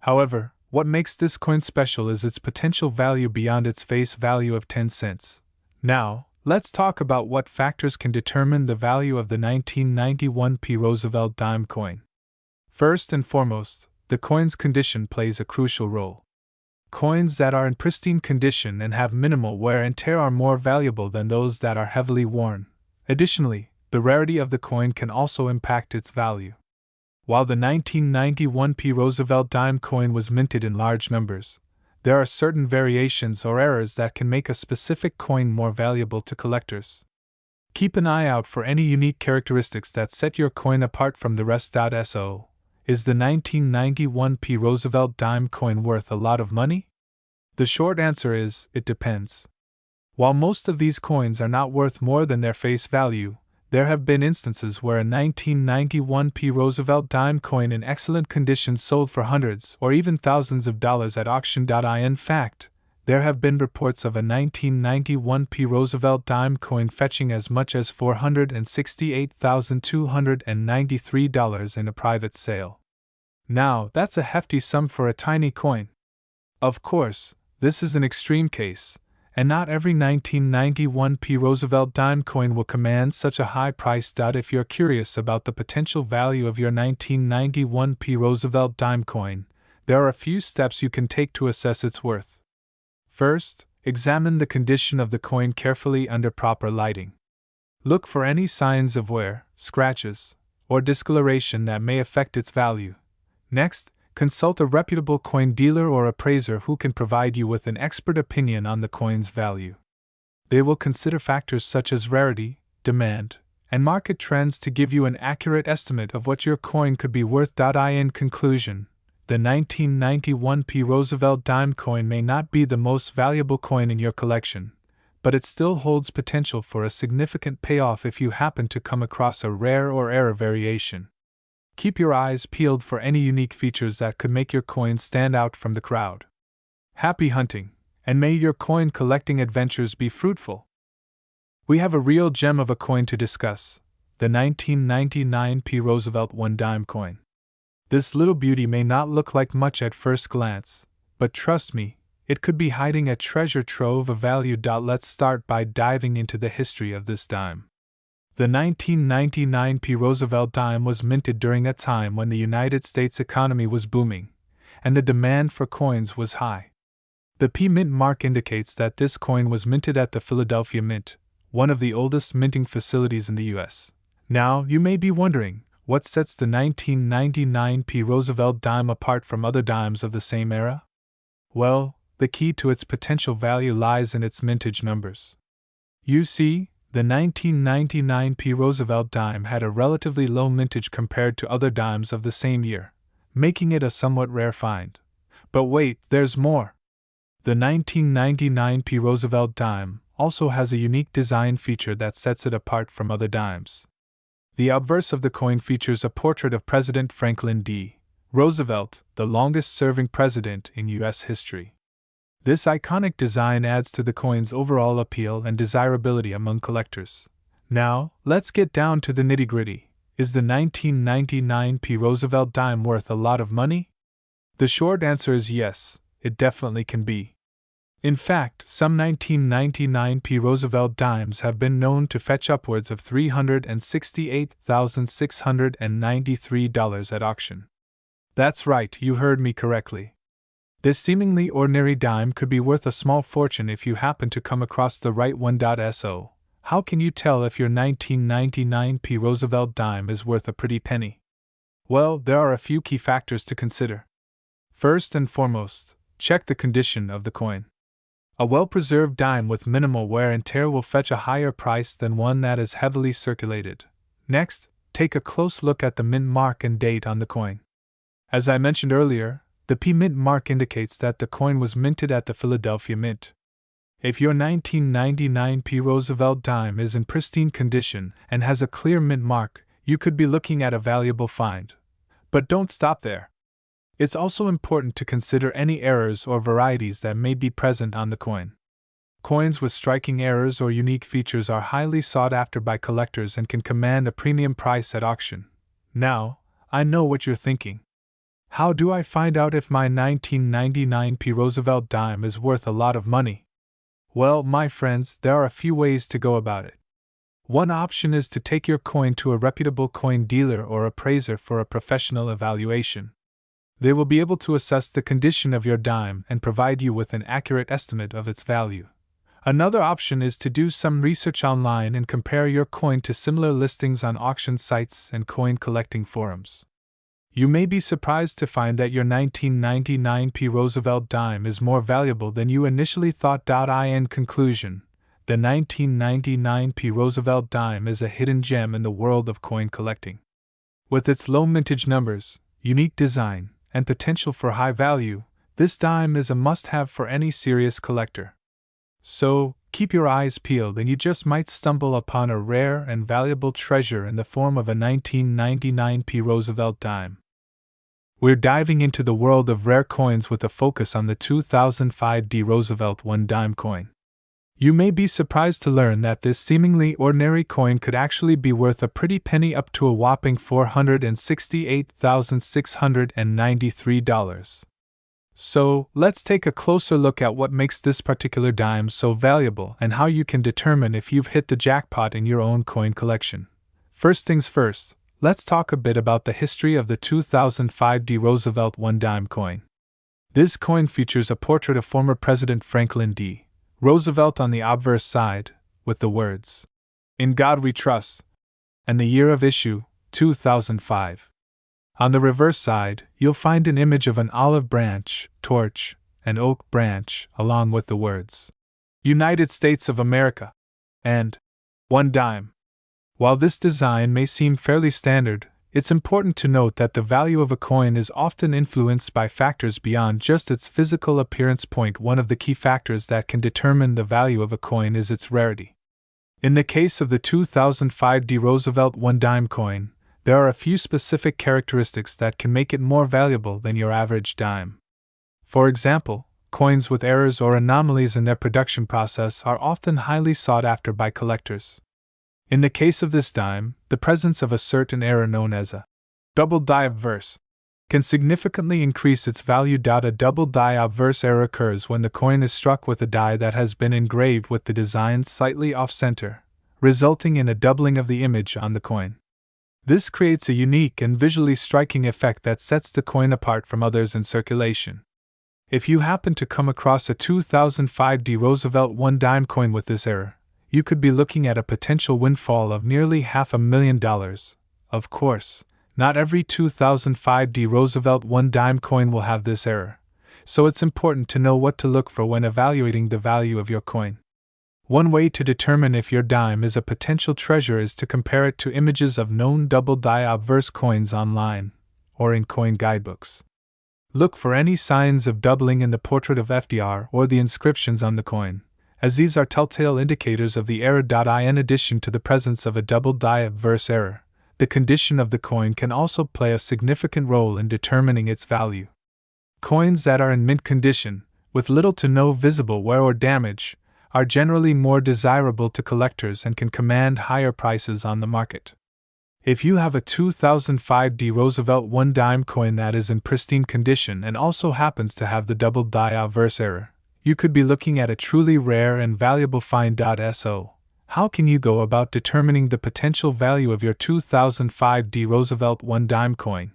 Speaker 1: However, what makes this coin special is its potential value beyond its face value of 10 cents. Now, let's talk about what factors can determine the value of the 1991 P. Roosevelt dime coin. First and foremost, the coin's condition plays a crucial role. Coins that are in pristine condition and have minimal wear and tear are more valuable than those that are heavily worn. Additionally, the rarity of the coin can also impact its value. While the 1991 P. Roosevelt dime coin was minted in large numbers, there are certain variations or errors that can make a specific coin more valuable to collectors. Keep an eye out for any unique characteristics that set your coin apart from the rest. So, is the 1991 P. Roosevelt dime coin worth a lot of money? The short answer is, it depends. While most of these coins are not worth more than their face value, there have been instances where a 1991 P. Roosevelt dime coin in excellent condition sold for hundreds or even thousands of dollars at auction. In fact, there have been reports of a 1991 P. Roosevelt dime coin fetching as much as $468,293 in a private sale. Now, that's a hefty sum for a tiny coin. Of course, this is an extreme case, and not every 1991 P. Roosevelt dime coin will command such a high price. If you're curious about the potential value of your 1991 P. Roosevelt dime coin, there are a few steps you can take to assess its worth. First, examine the condition of the coin carefully under proper lighting. Look for any signs of wear, scratches, or discoloration that may affect its value. Next, consult a reputable coin dealer or appraiser who can provide you with an expert opinion on the coin's value. They will consider factors such as rarity, demand, and market trends to give you an accurate estimate of what your coin could be worth. In conclusion, the 1991 P. Roosevelt dime coin may not be the most valuable coin in your collection, but it still holds potential for a significant payoff if you happen to come across a rare or rare variation. Keep your eyes peeled for any unique features that could make your coin stand out from the crowd. Happy hunting, and may your coin collecting adventures be fruitful. We have a real gem of a coin to discuss, the 1999 P. Roosevelt 1 dime coin. This little beauty may not look like much at first glance, but trust me, it could be hiding a treasure trove of value. Let's start by diving into the history of this dime. The 1999 P. Roosevelt dime was minted during a time when the United States economy was booming, and the demand for coins was high. The P mint mark indicates that this coin was minted at the Philadelphia Mint, one of the oldest minting facilities in the U.S. Now, you may be wondering, what sets the 1999 P. Roosevelt dime apart from other dimes of the same era? Well, the key to its potential value lies in its mintage numbers. You see, the 1999 P. Roosevelt dime had a relatively low mintage compared to other dimes of the same year, making it a somewhat rare find. But wait, there's more! The 1999 P. Roosevelt dime also has a unique design feature that sets it apart from other dimes. The obverse of the coin features a portrait of President Franklin D. Roosevelt, the longest-serving president in U.S. history. This iconic design adds to the coin's overall appeal and desirability among collectors. Now, let's get down to the nitty-gritty. Is the 1999 P. Roosevelt dime worth a lot of money? The short answer is yes, it definitely can be. In fact, some 1999 P. Roosevelt dimes have been known to fetch upwards of $368,693 at auction. That's right, you heard me correctly. This seemingly ordinary dime could be worth a small fortune if you happen to come across the right one. So, how can you tell if your 1999 P. Roosevelt dime is worth a pretty penny? Well, there are a few key factors to consider. First and foremost, check the condition of the coin. A well-preserved dime with minimal wear and tear will fetch a higher price than one that is heavily circulated. Next, take a close look at the mint mark and date on the coin. As I mentioned earlier, the P mint mark indicates that the coin was minted at the Philadelphia Mint. If your 1999 P. Roosevelt dime is in pristine condition and has a clear mint mark, you could be looking at a valuable find. But don't stop there. It's also important to consider any errors or varieties that may be present on the coin. Coins with striking errors or unique features are highly sought after by collectors and can command a premium price at auction. Now, I know what you're thinking. How do I find out if my 1999 P. Roosevelt dime is worth a lot of money? Well, my friends, there are a few ways to go about it. One option is to take your coin to a reputable coin dealer or appraiser for a professional evaluation. They will be able to assess the condition of your dime and provide you with an accurate estimate of its value. Another option is to do some research online and compare your coin to similar listings on auction sites and coin collecting forums. You may be surprised to find that your 1999 P. Roosevelt dime is more valuable than you initially thought. In conclusion, the 1999 P. Roosevelt dime is a hidden gem in the world of coin collecting. With its low mintage numbers, unique design, and potential for high value, this dime is a must-have for any serious collector. So, keep your eyes peeled and you just might stumble upon a rare and valuable treasure in the form of a 1999 P. Roosevelt dime. We're diving into the world of rare coins with a focus on the 2005 D. Roosevelt 1 dime coin. You may be surprised to learn that this seemingly ordinary coin could actually be worth a pretty penny, up to a whopping $468,693. So, let's take a closer look at what makes this particular dime so valuable and how you can determine if you've hit the jackpot in your own coin collection. First things first, let's talk a bit about the history of the 2005 D. Roosevelt 1 dime coin. This coin features a portrait of former President Franklin D. Roosevelt on the obverse side, with the words, "In God We Trust," and the year of issue, 2005. On the reverse side, you'll find an image of an olive branch, torch, and oak branch, along with the words, "United States of America," and 1 dime. While this design may seem fairly standard, it's important to note that the value of a coin is often influenced by factors beyond just its physical appearance. One of the key factors that can determine the value of a coin is its rarity. In the case of the 2005 D. Roosevelt 1 dime coin, there are a few specific characteristics that can make it more valuable than your average dime. For example, coins with errors or anomalies in their production process are often highly sought after by collectors. In the case of this dime, the presence of a certain error known as a double die obverse can significantly increase its value. A double die obverse error occurs when the coin is struck with a die that has been engraved with the design slightly off-center, resulting in a doubling of the image on the coin. This creates a unique and visually striking effect that sets the coin apart from others in circulation. If you happen to come across a 2005 D. Roosevelt 1 dime coin with this error, you could be looking at a potential windfall of nearly $500,000. Of course, not every 2005 D. Roosevelt 1 dime coin will have this error, so it's important to know what to look for when evaluating the value of your coin. One way to determine if your dime is a potential treasure is to compare it to images of known double die obverse coins online or in coin guidebooks. Look for any signs of doubling in the portrait of FDR or the inscriptions on the coin, as these are telltale indicators of the error. In addition to the presence of a double die obverse error, the condition of the coin can also play a significant role in determining its value. Coins that are in mint condition, with little to no visible wear or damage, are generally more desirable to collectors and can command higher prices on the market. If you have a 2005 D Roosevelt 1 dime coin that is in pristine condition and also happens to have the double die obverse error, you could be looking at a truly rare and valuable find. So, how can you go about determining the potential value of your 2005 D Roosevelt 1 dime coin?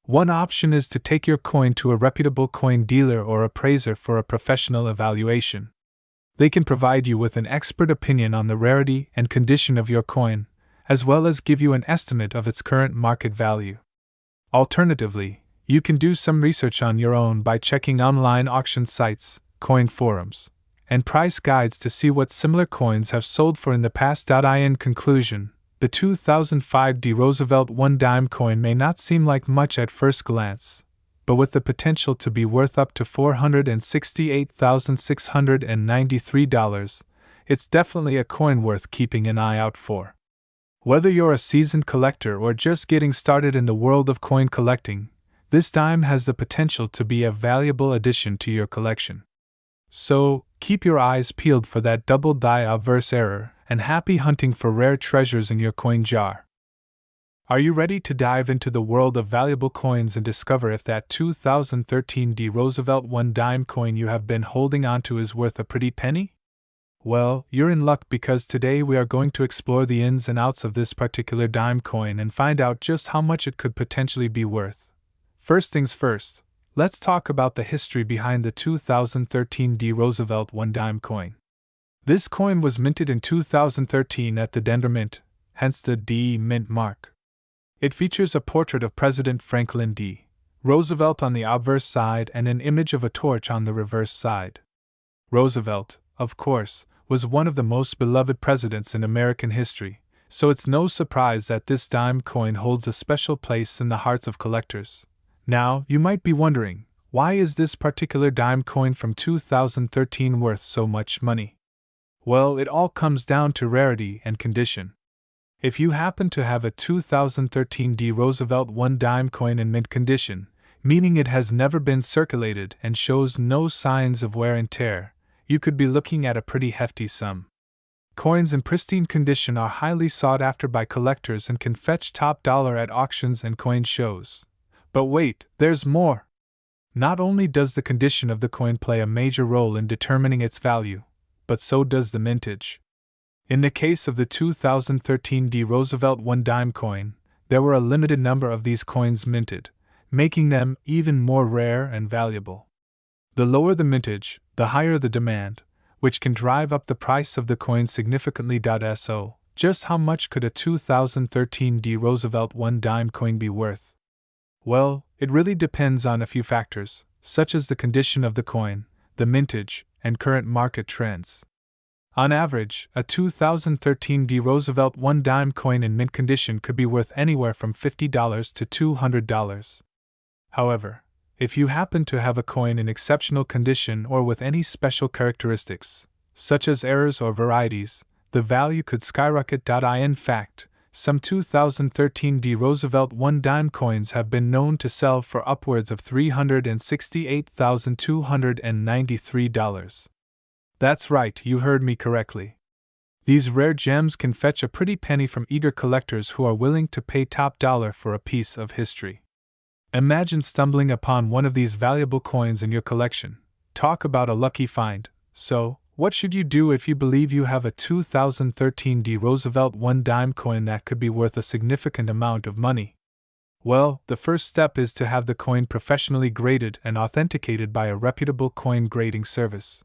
Speaker 1: One option is to take your coin to a reputable coin dealer or appraiser for a professional evaluation. They can provide you with an expert opinion on the rarity and condition of your coin, as well as give you an estimate of its current market value. Alternatively, you can do some research on your own by checking online auction sites, coin forums, and price guides to see what similar coins have sold for in the past. In conclusion, the 2005 D Roosevelt 1 dime coin may not seem like much at first glance, but with the potential to be worth up to $468,693, it's definitely a coin worth keeping an eye out for. Whether you're a seasoned collector or just getting started in the world of coin collecting, this dime has the potential to be a valuable addition to your collection. So, keep your eyes peeled for that double die obverse error, and happy hunting for rare treasures in your coin jar. Are you ready to dive into the world of valuable coins and discover if that 2013 D Roosevelt 1 dime coin you have been holding onto is worth a pretty penny? Well, you're in luck, because today we are going to explore the ins and outs of this particular dime coin and find out just how much it could potentially be worth. First things first, let's talk about the history behind the 2013 D Roosevelt 1 dime coin. This coin was minted in 2013 at the Denver Mint, hence the D Mint mark. It features a portrait of President Franklin D. Roosevelt on the obverse side and an image of a torch on the reverse side. Roosevelt, of course, was one of the most beloved presidents in American history, so it's no surprise that this dime coin holds a special place in the hearts of collectors. Now, you might be wondering, why is this particular dime coin from 2013 worth so much money? Well, it all comes down to rarity and condition. If you happen to have a 2013 D Roosevelt 1 dime coin in mint condition, meaning it has never been circulated and shows no signs of wear and tear, you could be looking at a pretty hefty sum. Coins in pristine condition are highly sought after by collectors and can fetch top dollar at auctions and coin shows. But wait, there's more! Not only does the condition of the coin play a major role in determining its value, but so does the mintage. In the case of the 2013 D Roosevelt 1 dime coin, there were a limited number of these coins minted, making them even more rare and valuable. The lower the mintage, the higher the demand, which can drive up the price of the coin significantly. So, just how much could a 2013 D Roosevelt 1 dime coin be worth? Well, it really depends on a few factors, such as the condition of the coin, the mintage, and current market trends. On average, a 2013 D Roosevelt 1 dime coin in mint condition could be worth anywhere from $50 to $200. However, if you happen to have a coin in exceptional condition or with any special characteristics, such as errors or varieties, the value could skyrocket. In fact, some 2013 D Roosevelt 1 dime coins have been known to sell for upwards of $368,293. That's right, you heard me correctly. These rare gems can fetch a pretty penny from eager collectors who are willing to pay top dollar for a piece of history. Imagine stumbling upon one of these valuable coins in your collection. Talk about a lucky find. So, what should you do if you believe you have a 2013 D Roosevelt 1 dime coin that could be worth a significant amount of money? Well, the first step is to have the coin professionally graded and authenticated by a reputable coin grading service.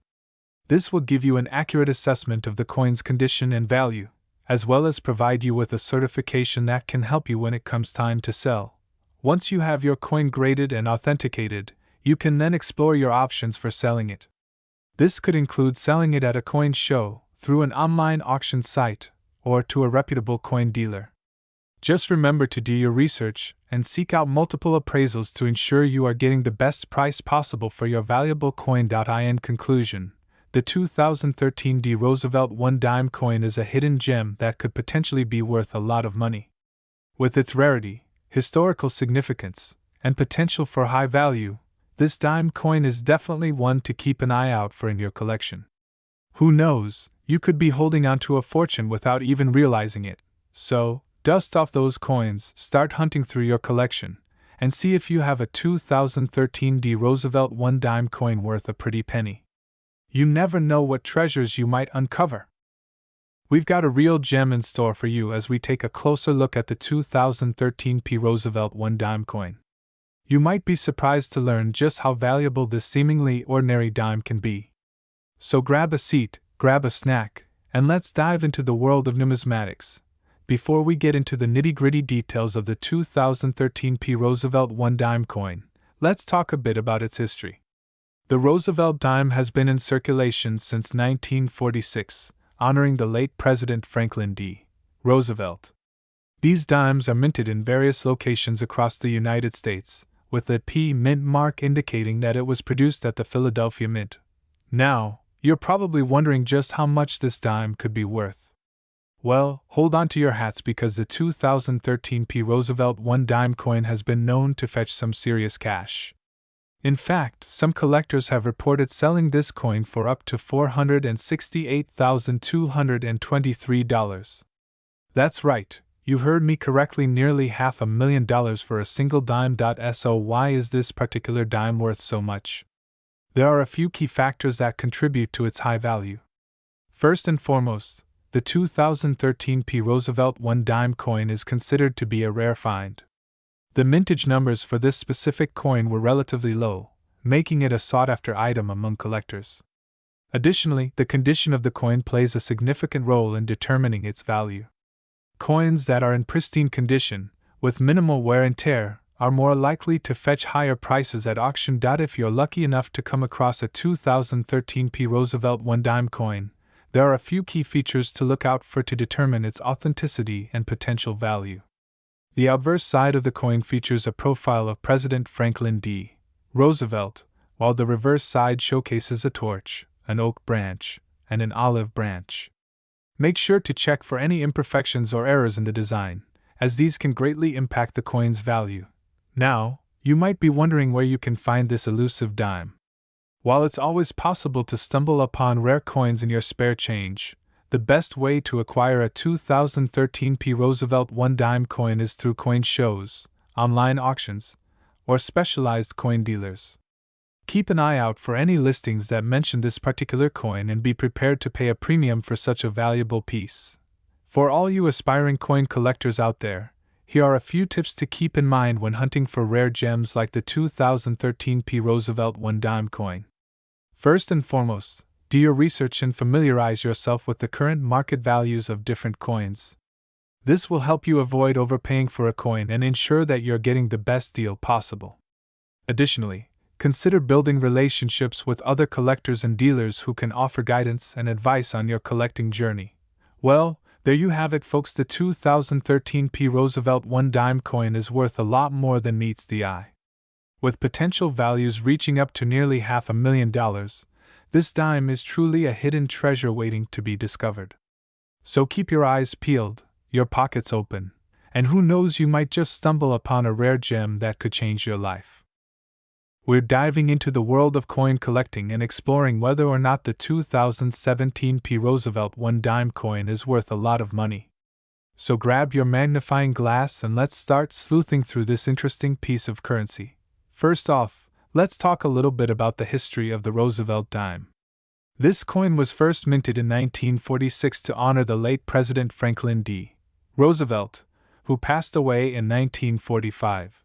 Speaker 1: This will give you an accurate assessment of the coin's condition and value, as well as provide you with a certification that can help you when it comes time to sell. Once you have your coin graded and authenticated, you can then explore your options for selling it. This could include selling it at a coin show, through an online auction site, or to a reputable coin dealer. Just remember to do your research and seek out multiple appraisals to ensure you are getting the best price possible for your valuable coin. In conclusion, the 2013 D Roosevelt 1 dime coin is a hidden gem that could potentially be worth a lot of money. With its rarity, historical significance, and potential for high value, this dime coin is definitely one to keep an eye out for in your collection. Who knows, you could be holding on to a fortune without even realizing it. So, dust off those coins, start hunting through your collection, and see if you have a 2013 D Roosevelt 1 dime coin worth a pretty penny. You never know what treasures you might uncover. We've got a real gem in store for you as we take a closer look at the 2013 P Roosevelt 1 dime coin. You might be surprised to learn just how valuable this seemingly ordinary dime can be. So grab a seat, grab a snack, and let's dive into the world of numismatics. Before we get into the nitty-gritty details of the 2013 P Roosevelt 1 dime coin, let's talk a bit about its history. The Roosevelt dime has been in circulation since 1946, honoring the late President Franklin D. Roosevelt. These dimes are minted in various locations across the United States, with the P mint mark indicating that it was produced at the Philadelphia Mint. Now, you're probably wondering just how much this dime could be worth. Well, hold on to your hats because the 2013 P Roosevelt 1 dime coin has been known to fetch some serious cash. In fact, some collectors have reported selling this coin for up to $468,223. That's right, you heard me correctly, nearly $500,000 for a single dime. So why is this particular dime worth so much? There are a few key factors that contribute to its high value. First and foremost, the 2013 P Roosevelt 1 dime coin is considered to be a rare find. The mintage numbers for this specific coin were relatively low, making it a sought-after item among collectors. Additionally, the condition of the coin plays a significant role in determining its value. Coins that are in pristine condition, with minimal wear and tear, are more likely to fetch higher prices at auction. If you're lucky enough to come across a 2013 P Roosevelt 1 dime coin, there are a few key features to look out for to determine its authenticity and potential value. The obverse side of the coin features a profile of President Franklin D. Roosevelt, while the reverse side showcases a torch, an oak branch, and an olive branch. Make sure to check for any imperfections or errors in the design, as these can greatly impact the coin's value. Now, you might be wondering where you can find this elusive dime. While it's always possible to stumble upon rare coins in your spare change, the best way to acquire a 2013 P Roosevelt 1 dime coin is through coin shows, online auctions, or specialized coin dealers. Keep an eye out for any listings that mention this particular coin and be prepared to pay a premium for such a valuable piece. For all you aspiring coin collectors out there, here are a few tips to keep in mind when hunting for rare gems like the 2013 P Roosevelt 1 dime coin. First and foremost, do your research and familiarize yourself with the current market values of different coins. This will help you avoid overpaying for a coin and ensure that you're getting the best deal possible. Additionally, consider building relationships with other collectors and dealers who can offer guidance and advice on your collecting journey. Well, there you have it, folks. The 2013 P Roosevelt 1 dime coin is worth a lot more than meets the eye. With potential values reaching up to nearly $500,000, this dime is truly a hidden treasure waiting to be discovered. So keep your eyes peeled, your pockets open, and who knows, you might just stumble upon a rare gem that could change your life. We're diving into the world of coin collecting and exploring whether or not the 2017 P Roosevelt 1 dime coin is worth a lot of money. So grab your magnifying glass and let's start sleuthing through this interesting piece of currency. First off, let's talk a little bit about the history of the Roosevelt dime. This coin was first minted in 1946 to honor the late President Franklin D. Roosevelt, who passed away in 1945.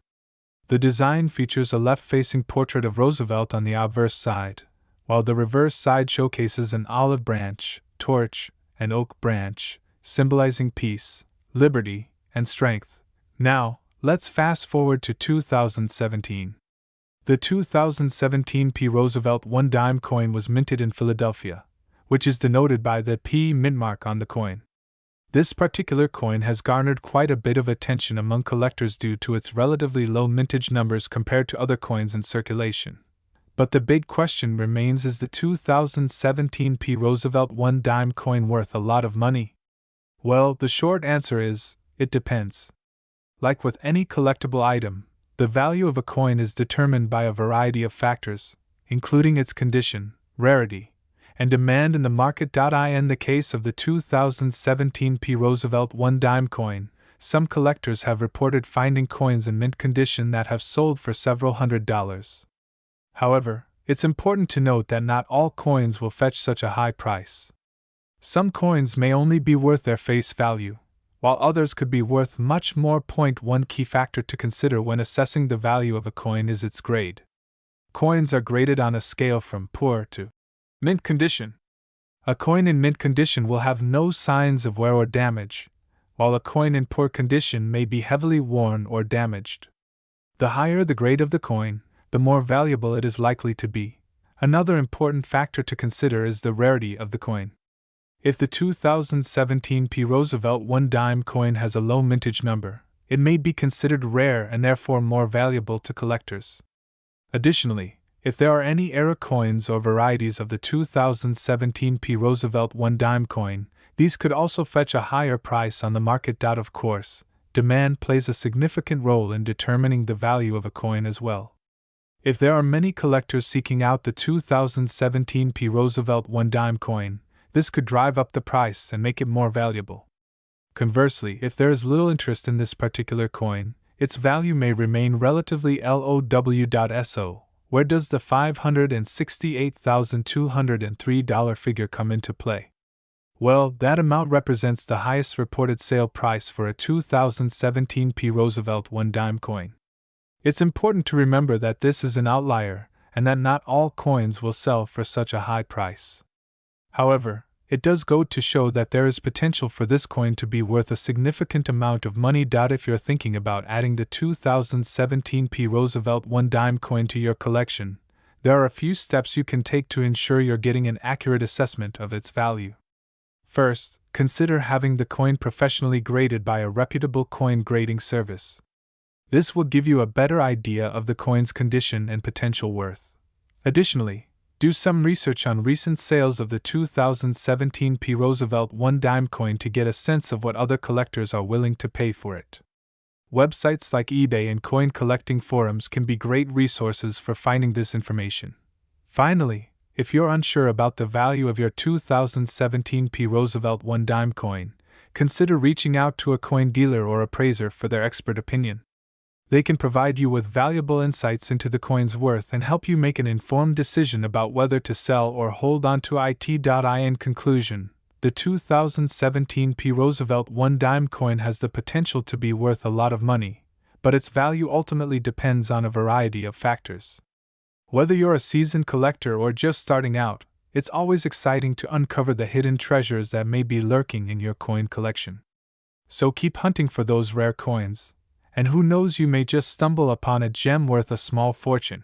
Speaker 1: The design features a left-facing portrait of Roosevelt on the obverse side, while the reverse side showcases an olive branch, torch, and oak branch, symbolizing peace, liberty, and strength. Now, let's fast forward to 2017. The 2017 P Roosevelt 1 dime coin was minted in Philadelphia, which is denoted by the P mint mark on the coin. This particular coin has garnered quite a bit of attention among collectors due to its relatively low mintage numbers compared to other coins in circulation. But the big question remains, is the 2017 P Roosevelt 1 dime coin worth a lot of money? Well, the short answer is, it depends. Like with any collectible item, the value of a coin is determined by a variety of factors, including its condition, rarity, and demand in the market. In the case of the 2017 P. Roosevelt 1 dime coin, some collectors have reported finding coins in mint condition that have sold for several $100s. However, it's important to note that not all coins will fetch such a high price. Some coins may only be worth their face value, while others could be worth much more. One key factor to consider when assessing the value of a coin is its grade. Coins are graded on a scale from poor to mint condition. A coin in mint condition will have no signs of wear or damage, while a coin in poor condition may be heavily worn or damaged. The higher the grade of the coin, the more valuable it is likely to be. Another important factor to consider is the rarity of the coin. If the 2017 P. Roosevelt 1 dime coin has a low mintage number, it may be considered rare and therefore more valuable to collectors. Additionally, if there are any era coins or varieties of the 2017 P. Roosevelt 1 dime coin, these could also fetch a higher price on the market. Of course, demand plays a significant role in determining the value of a coin as well. If there are many collectors seeking out the 2017 P. Roosevelt 1 dime coin, this could drive up the price and make it more valuable. Conversely, if there is little interest in this particular coin, its value may remain relatively low. So, where does the $568,203 figure come into play? Well, that amount represents the highest reported sale price for a 2017 P. Roosevelt 1 dime coin. It's important to remember that this is an outlier, and that not all coins will sell for such a high price. However, it does go to show that there is potential for this coin to be worth a significant amount of money. If you're thinking about adding the 2017 P. Roosevelt 1 dime coin to your collection, there are a few steps you can take to ensure you're getting an accurate assessment of its value. First, consider having the coin professionally graded by a reputable coin grading service. This will give you a better idea of the coin's condition and potential worth. Additionally, do some research on recent sales of the 2017 P. Roosevelt 1 dime coin to get a sense of what other collectors are willing to pay for it. Websites like eBay and coin collecting forums can be great resources for finding this information. Finally, if you're unsure about the value of your 2017 P. Roosevelt 1 dime coin, consider reaching out to a coin dealer or appraiser for their expert opinion. They can provide you with valuable insights into the coin's worth and help you make an informed decision about whether to sell or hold on to it. In conclusion, the 2017 P. Roosevelt 1 dime coin has the potential to be worth a lot of money, but its value ultimately depends on a variety of factors. Whether you're a seasoned collector or just starting out, it's always exciting to uncover the hidden treasures that may be lurking in your coin collection. So keep hunting for those rare coins, and who knows, you may just stumble upon a gem worth a small fortune.